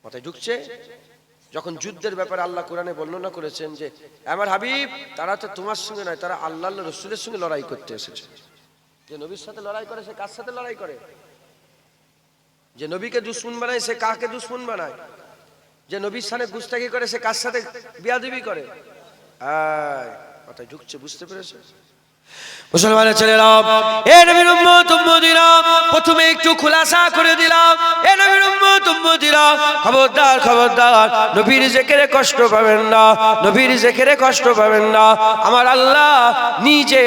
মাথায় ঢুকছে? যখন যুদ্ধের ব্যাপারে আল্লাহ কোরআনে বর্ণনা করেছেন যে আমার হাবিব, তারা তো তোমার সঙ্গে নয়, তারা আল্লাহ রসুলের সঙ্গে লড়াই করতে এসেছে। যে নবীর সাথে লড়াই করে, সে কার সাথে লড়াই করে? যে নবীকে দুশ্মন বানায়, সে কাকে দুশ্মন বানায়? যে নবীর সাথে গুস্তাখি করে, সে কার সাথে বিয়াদবি করে? মাথায় ঢুকছে? বুঝতে পেরেছে? মুসলমানের ছেলেরা, এ নবীর উম্মত উম্মতিরা, প্রথমে একটু খুলাসা করে দিলাম, এ নবীর উম্মত উম্মতিরা, খবরদার খবরদার, নবীর জিকিরে কষ্ট পাবেন না, নবীর জিকিরে কষ্ট পাবেন না। আমার আল্লাহ নিজে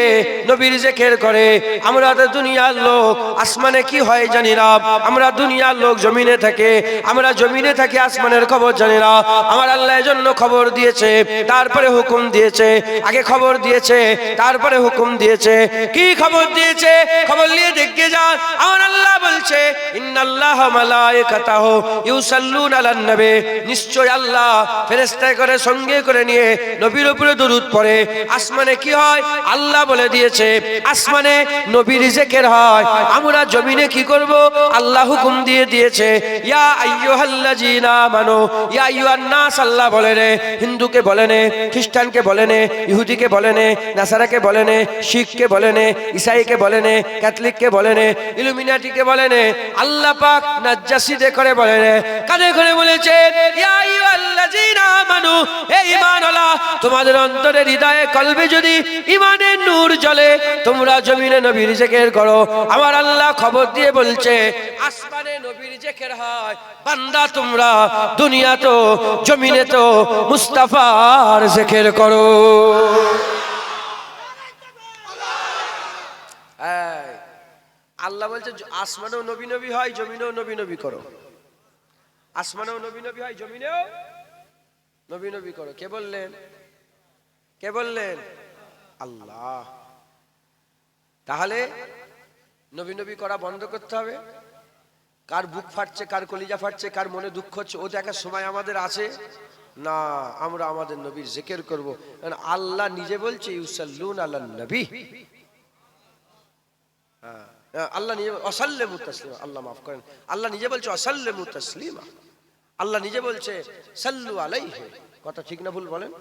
নবীর জিকির করে। আমরা তো দুনিয়ার লোক, আসমানে কি হয় জানি না। আমরা দুনিয়ার লোক, জমিনে থাকে, আমরা জমিনে থাকি, আসমানের খবর জানি না। আমার আল্লাহ এজন্য খবর দিয়েছে, তারপরে হুকুম দিয়েছে। আগে খবর দিয়েছে, তারপরে হুকুম দিয়েছে। কি খবর দিয়েছে? খবর নিয়ে দেখে যান। আমার আল্লাহ বলছে ইন্নাল্লাহা মালায়েকাতাহু ইউসাল্লুনা আলান নবী, নিশ্চয় আল্লাহ ফেরেশতা করে সঙ্গে করে নিয়ে নবীর উপরে দরুদ পড়ে। আসমানে কি হয়? আল্লাহ বলে দিয়েছে আসমানে নবীর জিকির হয়। আমরা জমিনে কি করব? আল্লাহ হুকুম দিয়ে দিয়েছে ইয়া আইয়ুহাল্লাযীনা আমানু, ইয়া আইয়ুহান নাস। আল্লাহ বলে রে, হিন্দুকে বলে নে, খ্রিস্টানকে বলে নে, ইহুদিকে বলে নে, নাসারাকে বলে নে, শিখকে বলে নে, ইসাইকে বলে নে, ক্যাথলিককে বলে নে, ইলুমিনাটিকে বলে নে। আল্লাহ পাক নাজ্জাসীদের করে বলে নে, কানে করে বলেছে ইয়া আইয়ুহাল্লাযীনা আমানু, হে ঈমানওয়ালা, তোমাদের অন্তরে, হৃদয়ে, কলবে যদি ঈমানের নূর জ্বলে, তোমরা জমিনে নবীর জিকির করো। আমার আল্লাহ খবর দিয়ে বলছে আসমানে নবীর জিকির হয়। বান্দা তোমরা দুনিয়া তো, জমিনে তো মুস্তাফার জিকির করো। আল্লাহ বলছে আসমানেও নবী নবী হয়, জমিনেও নবী নবী করো। আসমানেও নবী নবী হয়, জমিনেও নবী নবী করো। কে বললেন? কে বললেন? আল্লাহ। তাহলে নবী নবী করা বন্ধ করতে হবে। কার বুক ফাটছে, কার কলিজা ফাটছে, কার মনে দুঃখ হচ্ছে, ও দেখার সময় আমাদের আছে না। আমরা আমাদের নবীর জিকির করব। কারণ আল্লাহ নিজে বলছে ইউসাল্লুনা আলান নবী। আল্লাহ নিজে ওয়াসাল্লিমু তাসলিমা, আল্লাহ মাফ করেন, আল্লাহ নিজে বলছে ওয়াসাল্লিমু তাসলিমা। আল্লাহ নিজে বলছে সাল্লু আলাইহি। কথা ঠিক না ভুল বলেন?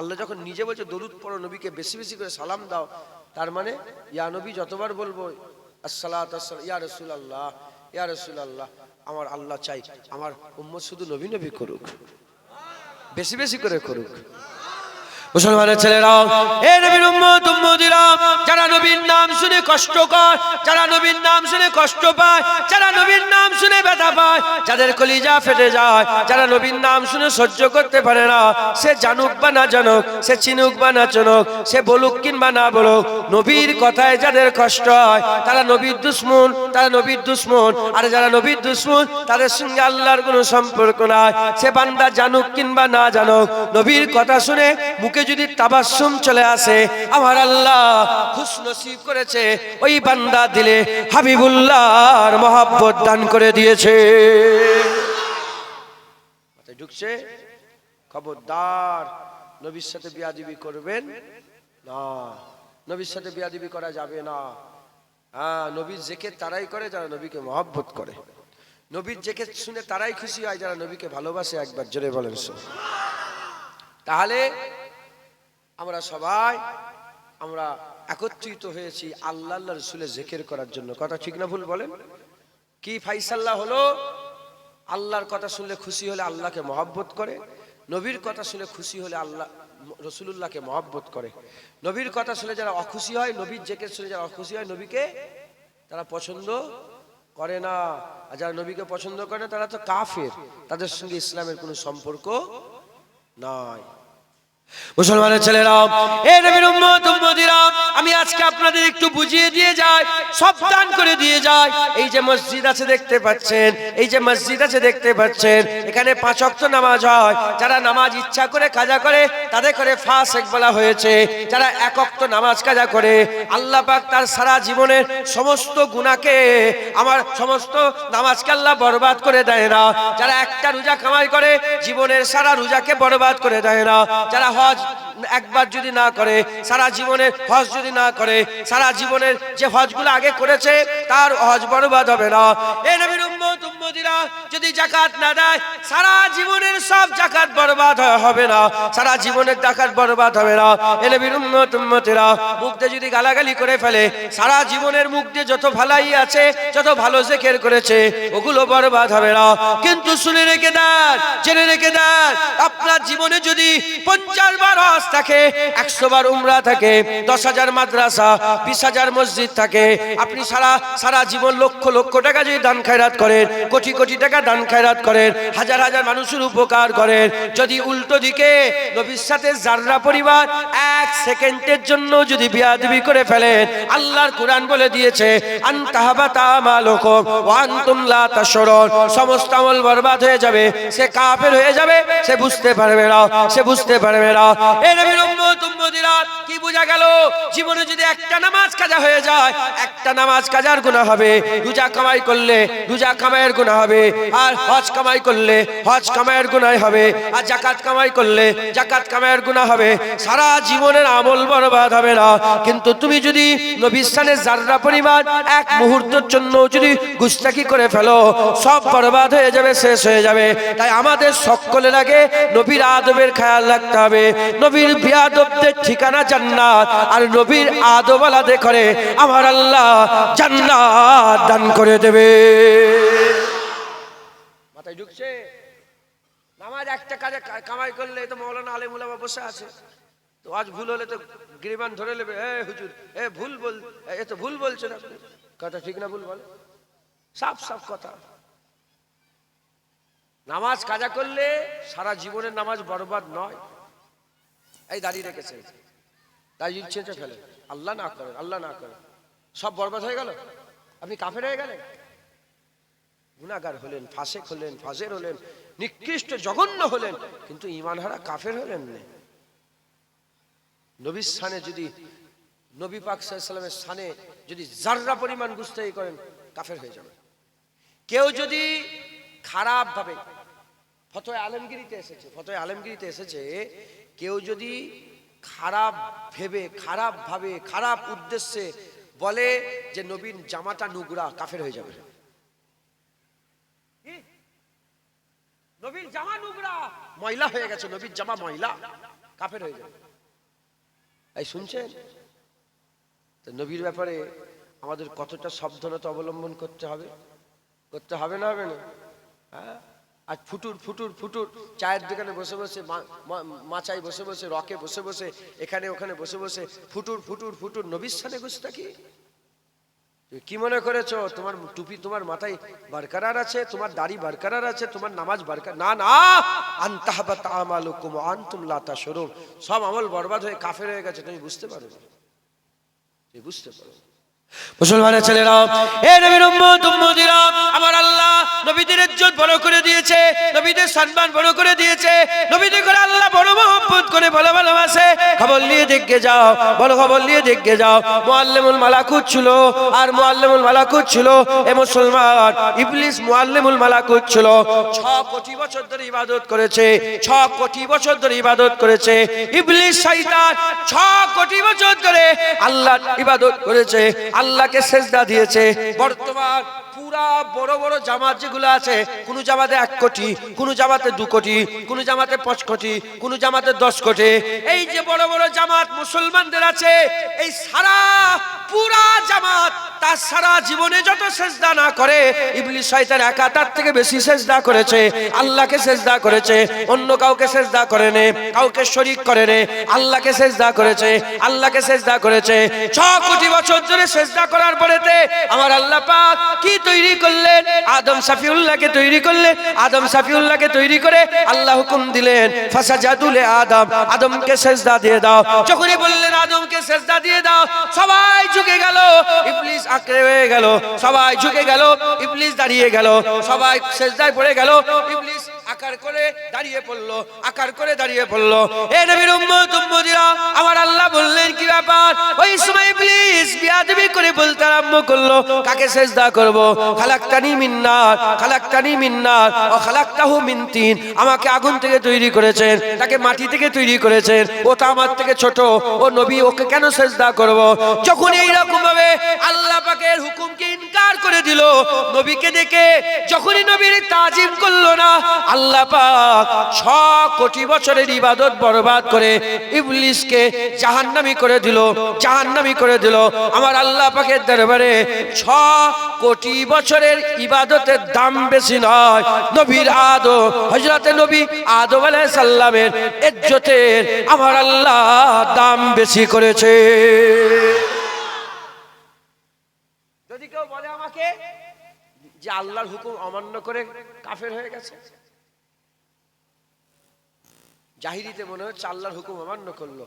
আল্লাহ যখন নিজে বলছে দরুদ পড়ো, নবীকে বেশি বেশি করে সালাম দাও, তার মানে ইয়া নবী যতবার বলবো আসসালাতু ওয়াসসালাম ইয়া রাসূলুল্লাহ, ইয়া রাসূলুল্লাহ, আমার আল্লাহ চাই আমার উম্মত শুধু নবী নবী করুক, বেশি বেশি করে করুক। মুসলমানের ছেলেরা, এ নবীর উম্মত উম্মতিরা, যারা নবীর নাম শুনে কষ্ট পায়, যারা নবীর নাম শুনে কষ্ট পায়, যারা নবীর নাম শুনে ব্যথা পায়, যাদের কলিজা ফেটে যায়, যারা নবীর নাম শুনে সহ্য করতে পারে না, সে জানুক বা না জানুক, সে চিনুক বা না চিনুক, সে বলুক কিংবা না বলুক, নবীর কথায় যাদের কষ্ট হয় তারা নবীর দুশমন, তারা নবীর দুশমন। আর যারা নবীর দুশমন, তাদের সঙ্গে আল্লাহর কোনো সম্পর্ক নাই। সে বান্দা জানুক কিংবা না জানুক, নবীর কথা শুনে মুখে মুখে যদি তাবাসসুম চলে আসে, আমার আল্লাহ খুশনসিব করেছে, ওই বান্দা দিলে হাবিবুল্লাহর মহব্বত দান করে দিয়েছে। মাথায় ঢুকছে? খবরদার নবীর সাথে বিয়াদবি করবেন না, নবীর সাথে বিয়াদবি করা যাবে না। হ্যাঁ, নবীর জিকির তারাই করে যারা নবীকে মহব্বত করে, নবীর জিকির শুনে তারাই খুশি হয় যারা নবীকে ভালোবাসে। একবার জোরে বলেন। তাহলে আমরা সবাই আমরা একত্রিত হয়েছি আল্লাহ আল্লাহ রসুলের জিকির করার জন্য। কথা ঠিক না ভুল বলেন? কি ফাইসাল্লাহ হলো? আল্লাহর কথা শুনলে খুশি হলে আল্লাহকে মহব্বত করে, নবীর কথা শুনে খুশি হলে আল্লাহ রসুলুল্লাহকে মহব্বত করে। নবীর কথা শুনে যারা অখুশি হয়, নবীর জিকির শুনে যারা অখুশি হয়, নবীকে তারা পছন্দ করে না। আর যারা নবীকে পছন্দ করে না তারা তো কাফের, তাদের সঙ্গে ইসলামের কোনো সম্পর্ক নাই। মুসলমানের ছেলেরা, এই নবীর উম্মত উম্মতিরা, আমি আজকে আপনাদের একটু বুঝিয়ে দিয়ে যাই, সাবধান করে দিয়ে যাই। এই যে মসজিদ আছে দেখতে পাচ্ছেন, এই যে মসজিদ আছে দেখতে পাচ্ছেন, এখানে 5 ওয়াক্ত নামাজ হয়। যারা নামাজ ইচ্ছা করে কাজা করে তাদের করে ফাসিক বলা হয়েছে। যারা 1 ওয়াক্ত নামাজ কাজা করে, আল্লাহ পাক তার সারা জীবনের সমস্ত গুনাহকে, আমার সমস্ত নামাজকে আল্লাহ বরবাদ করে দেয় না। যারা একটা রোজা কামাই করে, জীবনের সারা রোজাকে বরবাদ করে দেয় না। যারা হজ একবার যদি না করে, সারা জীবনের হজ যদি না করে, সারা জীবনের যে হজগুলো আগে করেছে তার হজ বরবাদ হবে না। এই নবীর উম্মত উম্মতিরা যদি যাকাত না দেয়, সারা জীবনের সব যাকাত বরবাদ হবে না, সারা জীবনের যাকাত বরবাদ হবে না। এই নবীর উম্মত উম্মতিরা মুখ দিয়ে যদি গালাগালি করে ফেলে, সারা জীবনের মুখ দিয়ে যত ভালাই আছে, যত ভালো জিকির করেছে, ওগুলো বরবাদ হবে না। কিন্তু শুনে রেখে দেন, জেনে রেখে দেন, আপনার জীবনে যদি 50 বার হজ থাকে, 100 বার উমরা থাকে, 10,000 মাদ্রাসা, 20,000 মসজিদ থাকে, আপনি সারা জীবন লক্ষ লক্ষ টাকা যদি দান খায়রাত করেন, কোটি কোটি টাকা দান খায়রাত করেন, হাজার হাজার মানুষের উপকার করেন, যদি উল্টো দিকে নবীর সাথে যাররা পরিবার 1 সেকেন্ডের জন্য যদি বিয়াদবি করে ফেলেন, আল্লাহর কোরআন বলে দিয়েছে, আনতাহাবাতা আমালুকুম ওয়া আনতুম লা তাশউরুন, সমস্ত আমল বরবাদ হয়ে যাবে। সে কাফের হয়ে যাবে, সে বুঝতে পারবে না, সে বুঝতে পারবে না। এই নবীর উম্মত উম্মতিরা কি বোঝা গেল? জীবনে যদি একটা নামাজ কাজা হয়ে যায়, একটা নামাজ কাজার গুনাহ হবে, রোজা কামাই করলে রোজা কামাইয়ের গুনাহ হবে, আর হজ কামাই করলে হজ কামাইয়ের গুনাহ হবে, আর যাকাত কামাই করলে যাকাত কামাইয়ের গুনাহ হবে। সারা জীবনের আমল বরবাদ হবে না। কিন্তু তুমি যদি নবীর শানে যাররা পরিমাণ 1 মুহূর্তের জন্য যদি গুস্তাখি করে ফেলো, সব বরবাদ হয়ে যাবে, শেষ হয়ে যাবে। তাই আমাদের সকলের আগে নবীর আদবের খেয়াল রাখতে হবে। নবীর বিয়াদবদের ঠিকানা জান্নাত, আর নবীর আদবওয়ালাদের করে আমার আল্লাহ জান্নাত দান করে দেবে। মাথায় ঢুকছে? নামাজ একটা কাজে কামাই করলে তো মাওলানা আলেম উলামা বসে আছে, তো আজ ভুল হলে তো গিরিবান ধরে নেবে, এ হুজুর এ ভুল বল, এ তো ভুল বলছেন আপনি। কথা ঠিক না ভুল বলে? সাফ সাফ কথা। নামাজ কাজা করলে সারা জীবনের নামাজ বরবাদ নয়। এই দাঁড়িয়ে রেখেছে, দাঁড়িয়ে ছেঁচে ফেলে, আল্লাহ না করেন, আল্লাহ না করেন, সব বরবাদ হয়ে গেল, আপনি কাফের হয়ে গেলেন, গুনাহগার হলেন, ফাসিক হলেন, ফাজের হলেন, নিকৃষ্ট জঘন্য হলেন, কিন্তু ঈমান হারা কাফের হলেন না। নবীর শানে যদি, নবী পাক সাল্লাল্লাহু আলাইহি ওয়াসাল্লামের শানে যদি যাররা পরিমাণ গুস্তাখি করেন, কাফের হয়ে যাবেন। কেউ যদি খারাপ ভাবে, ফতোয়া আলমগীরিতে এসেছে, ফতোয়া আলমগীরিতে এসেছে, কেউ যদি খারাপ ভেবে, খারাপ ভাবে, খারাপ উদ্দেশ্যে বলে যে নবীর জামাটা নোংরা, কাফের হয়ে যাবে। নবীর জামা নোংরা, ময়লা হয়ে গেছে, নবীর জামা ময়লা, কাফের হয়ে যাবে। এই শুনছেন তো? নবীর ব্যাপারে আমাদের কতটা সাবধানতা অবলম্বন করতে হবে, করতে হবে না, হবে না? হ্যাঁ, আজ ফুটুর ফুটুর ফুটুর চায়ের দোকানে বসে বসে, মাচাই বসে বসে, রকে বসে বসে, এখানে ওখানে বসে বসে ফুটুর ফুটুর ফুটুর নবীর শানে গুস্তাখি। কি মনে করেছো তোমার টুপি তোমার মাথায় বরকরার আছে, তোমার দাড়ি বরকরার আছে, তোমার নামাজ বরকরার? না না, আনতাহাবাতা আমালুকুম ওয়া আনতুম লা তাশউরুন, সব আমল বরবাদ হয়ে কাফের হয়ে গেছে, তুমি বুঝতে পারো না, তুমি বুঝতে পারো। মুসলমানের ছেলেরা, এই নবীর উম্মত উম্মতিরা, আমার আল্লাহ নবীদের ইজ্জত বড় করে দিয়েছে, নবীদের সম্মান বড় করে দিয়েছে, নবীদের করে আল্লাহ বড় মহব্বত করে ভালোবাসে। খবর নিয়ে দেখে যাও, বড় খবর নিয়ে দেখে যাও। মুআল্লিমুল মালাকুত ছিল, আর মুআল্লিমুল মালাকুত ছিল এ মুসলমান, ইবলিস মুআল্লিমুল মালাকুত ছিল। 6 কোটি বছর ধরে ইবাদত করেছে, 6 কোটি বছর ধরে ইবাদত করেছে ইবলিস শয়তান। 6 কোটি বছর ধরে আল্লাহর ইবাদত করেছে, আল্লাহকে সেজদা দিয়েছে। বর্তমান পুরা বড় বড় জামাত যেগুলো আছে, কোন জামাতে 1 কোটি, কোন জামাতে 2 কোটি, কোন জামাতে 5 কোটি, কোন জামাতে 10 কোটি। এই যে বড় বড় জামাত মুসলমানদের আছে, এই সারা পুরা জামাত তার সারা জীবনে যত সেজদা না করে, ইবলিস শয়তান একা তার থেকে বেশি সেজদা করেছে। আল্লাহকে সেজদা করেছে, অন্য কাউকে সেজদা করেনি, কাউকে শরীক করেনি, আল্লাহকে সেজদা করেছে, আল্লাহকে সেজদা করেছে। 6 কোটি বছর ধরে সেজদা করার পরেতে আমার আল্লাহ পাক কি তৈরি করলেন? আদম সাফিউল্লাহকে তৈরি করলেন। আদম সাফিউল্লাহকে তৈরি করে আল্লাহ হুকুম দিলেন ফাসাজাদু লি আদম, আদমকে সেজদা দিয়ে দাও। যখনই বললেন আদমকে সেজদা দিয়ে দাও, সবাই ঝুঁকে গেল, ইবলিস আঁকড়ে হয়ে গেল, সবাই ঝুঁকে গেল, ইবলিস দাঁড়িয়ে গেল, সবাই সেজদায় পড়ে গেল, ইবলিস আকার করে দাঁড়িয়ে পড়লো, আকার করে দাঁড়িয়ে পড়লো। এ নবীর উম্মত উম্মতিরা, আমার আল্লাহ বললেন কি ব্যাপার? ওই সময় ইবলিস বিয়াদবি করে বলতে আরম্ভ করলো, কাকে সেজদা করব? খালাকতানি মিন নার, খালাকতানি মিন নার ও খালাকতাহু মিন তিন। আমাকে আগুন থেকে তৈরি করেছেন, তাকে মাটি থেকে তৈরি করেছেন, ও তো আমার থেকে ছোট, ও নবী, ওকে কেন সেজদা করব? যখন এইরকম ভাবে আল্লাহ পাকের হুকুমকে ইনকার করে দিল, নবীকে দেখে যখনই নবীর তাজিম করলো না, আল্লাহ পাক 6 কোটি বছরের ইবাদত বরবাদ করে ইবলিসকে জাহান্নামী করে দিল, জাহান্নামী করে দিল। আমার আল্লাহ পাকের দরবারে 6 কোটি বছরের ইবাদতের দাম বেশি নয়। নবীর আদম, হযরতে নবী আদম আলাইহিস সালামের ইজ্জতের আমার আল্লাহ দাম বেশি করেছে। যদি কেউ বলে আমাকে যে আল্লাহর হুকুম অমান্য করে কাফের হয়ে গেছে, জাহিরিতে মনে হচ্ছে আল্লাহর হুকুম অমান্য করলো,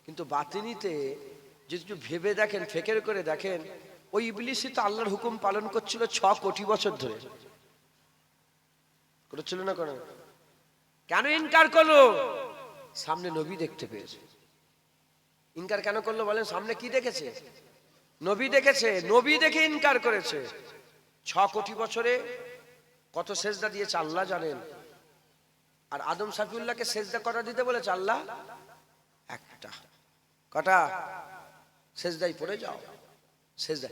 কিন্তু বাতিনিতে যদি একটু ভেবে দেখেন, ফেকের করে দেখেন, ওই ইবলিসই তো আল্লাহর হুকুম পালন করছিল 6 কোটি বছর ধরে। করেছিল না? করে কেন ইনকার করলো? সামনে নবী দেখতে পেয়েছে। ইনকার কেন করলো বলেন? সামনে কি দেখেছে? নবী দেখেছে, নবী দেখে ইনকার করেছে। 6 কোটি বছরে কত সেজদা দিয়েছে আল্লাহ জানেন। আর আদম সাফিউল্লাহকে সেজদা কটা দিতে বলেছে আল্লাহ? একটা। কটা? সেজদায় পড়ে যাও, সেজদা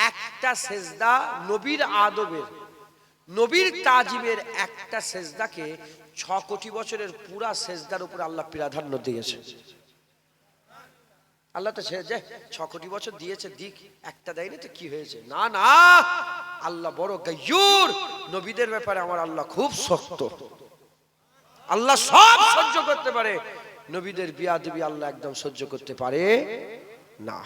একটা। সেজদা নবীর আদবের, নবীর তাজিমের একটা সেজদাকে 6 কোটি বছরের পুরা সেজদার উপর আল্লাহ প্রাধান্য দিয়েছে। আল্লাহ তো যে 6 কোটি বছর দিয়েছে, দিক, একটা দেয়নি তো কি হয়েছে? না না, আল্লাহ বড় গায়্যুর। নবীদের ব্যাপারে আমার আল্লাহ খুব শক্ত, আল্লাহ সব সহ্য করতে পারে। নবীদের বিয়াদবি আল্লাহ একদম সহ্য করতে পারে না।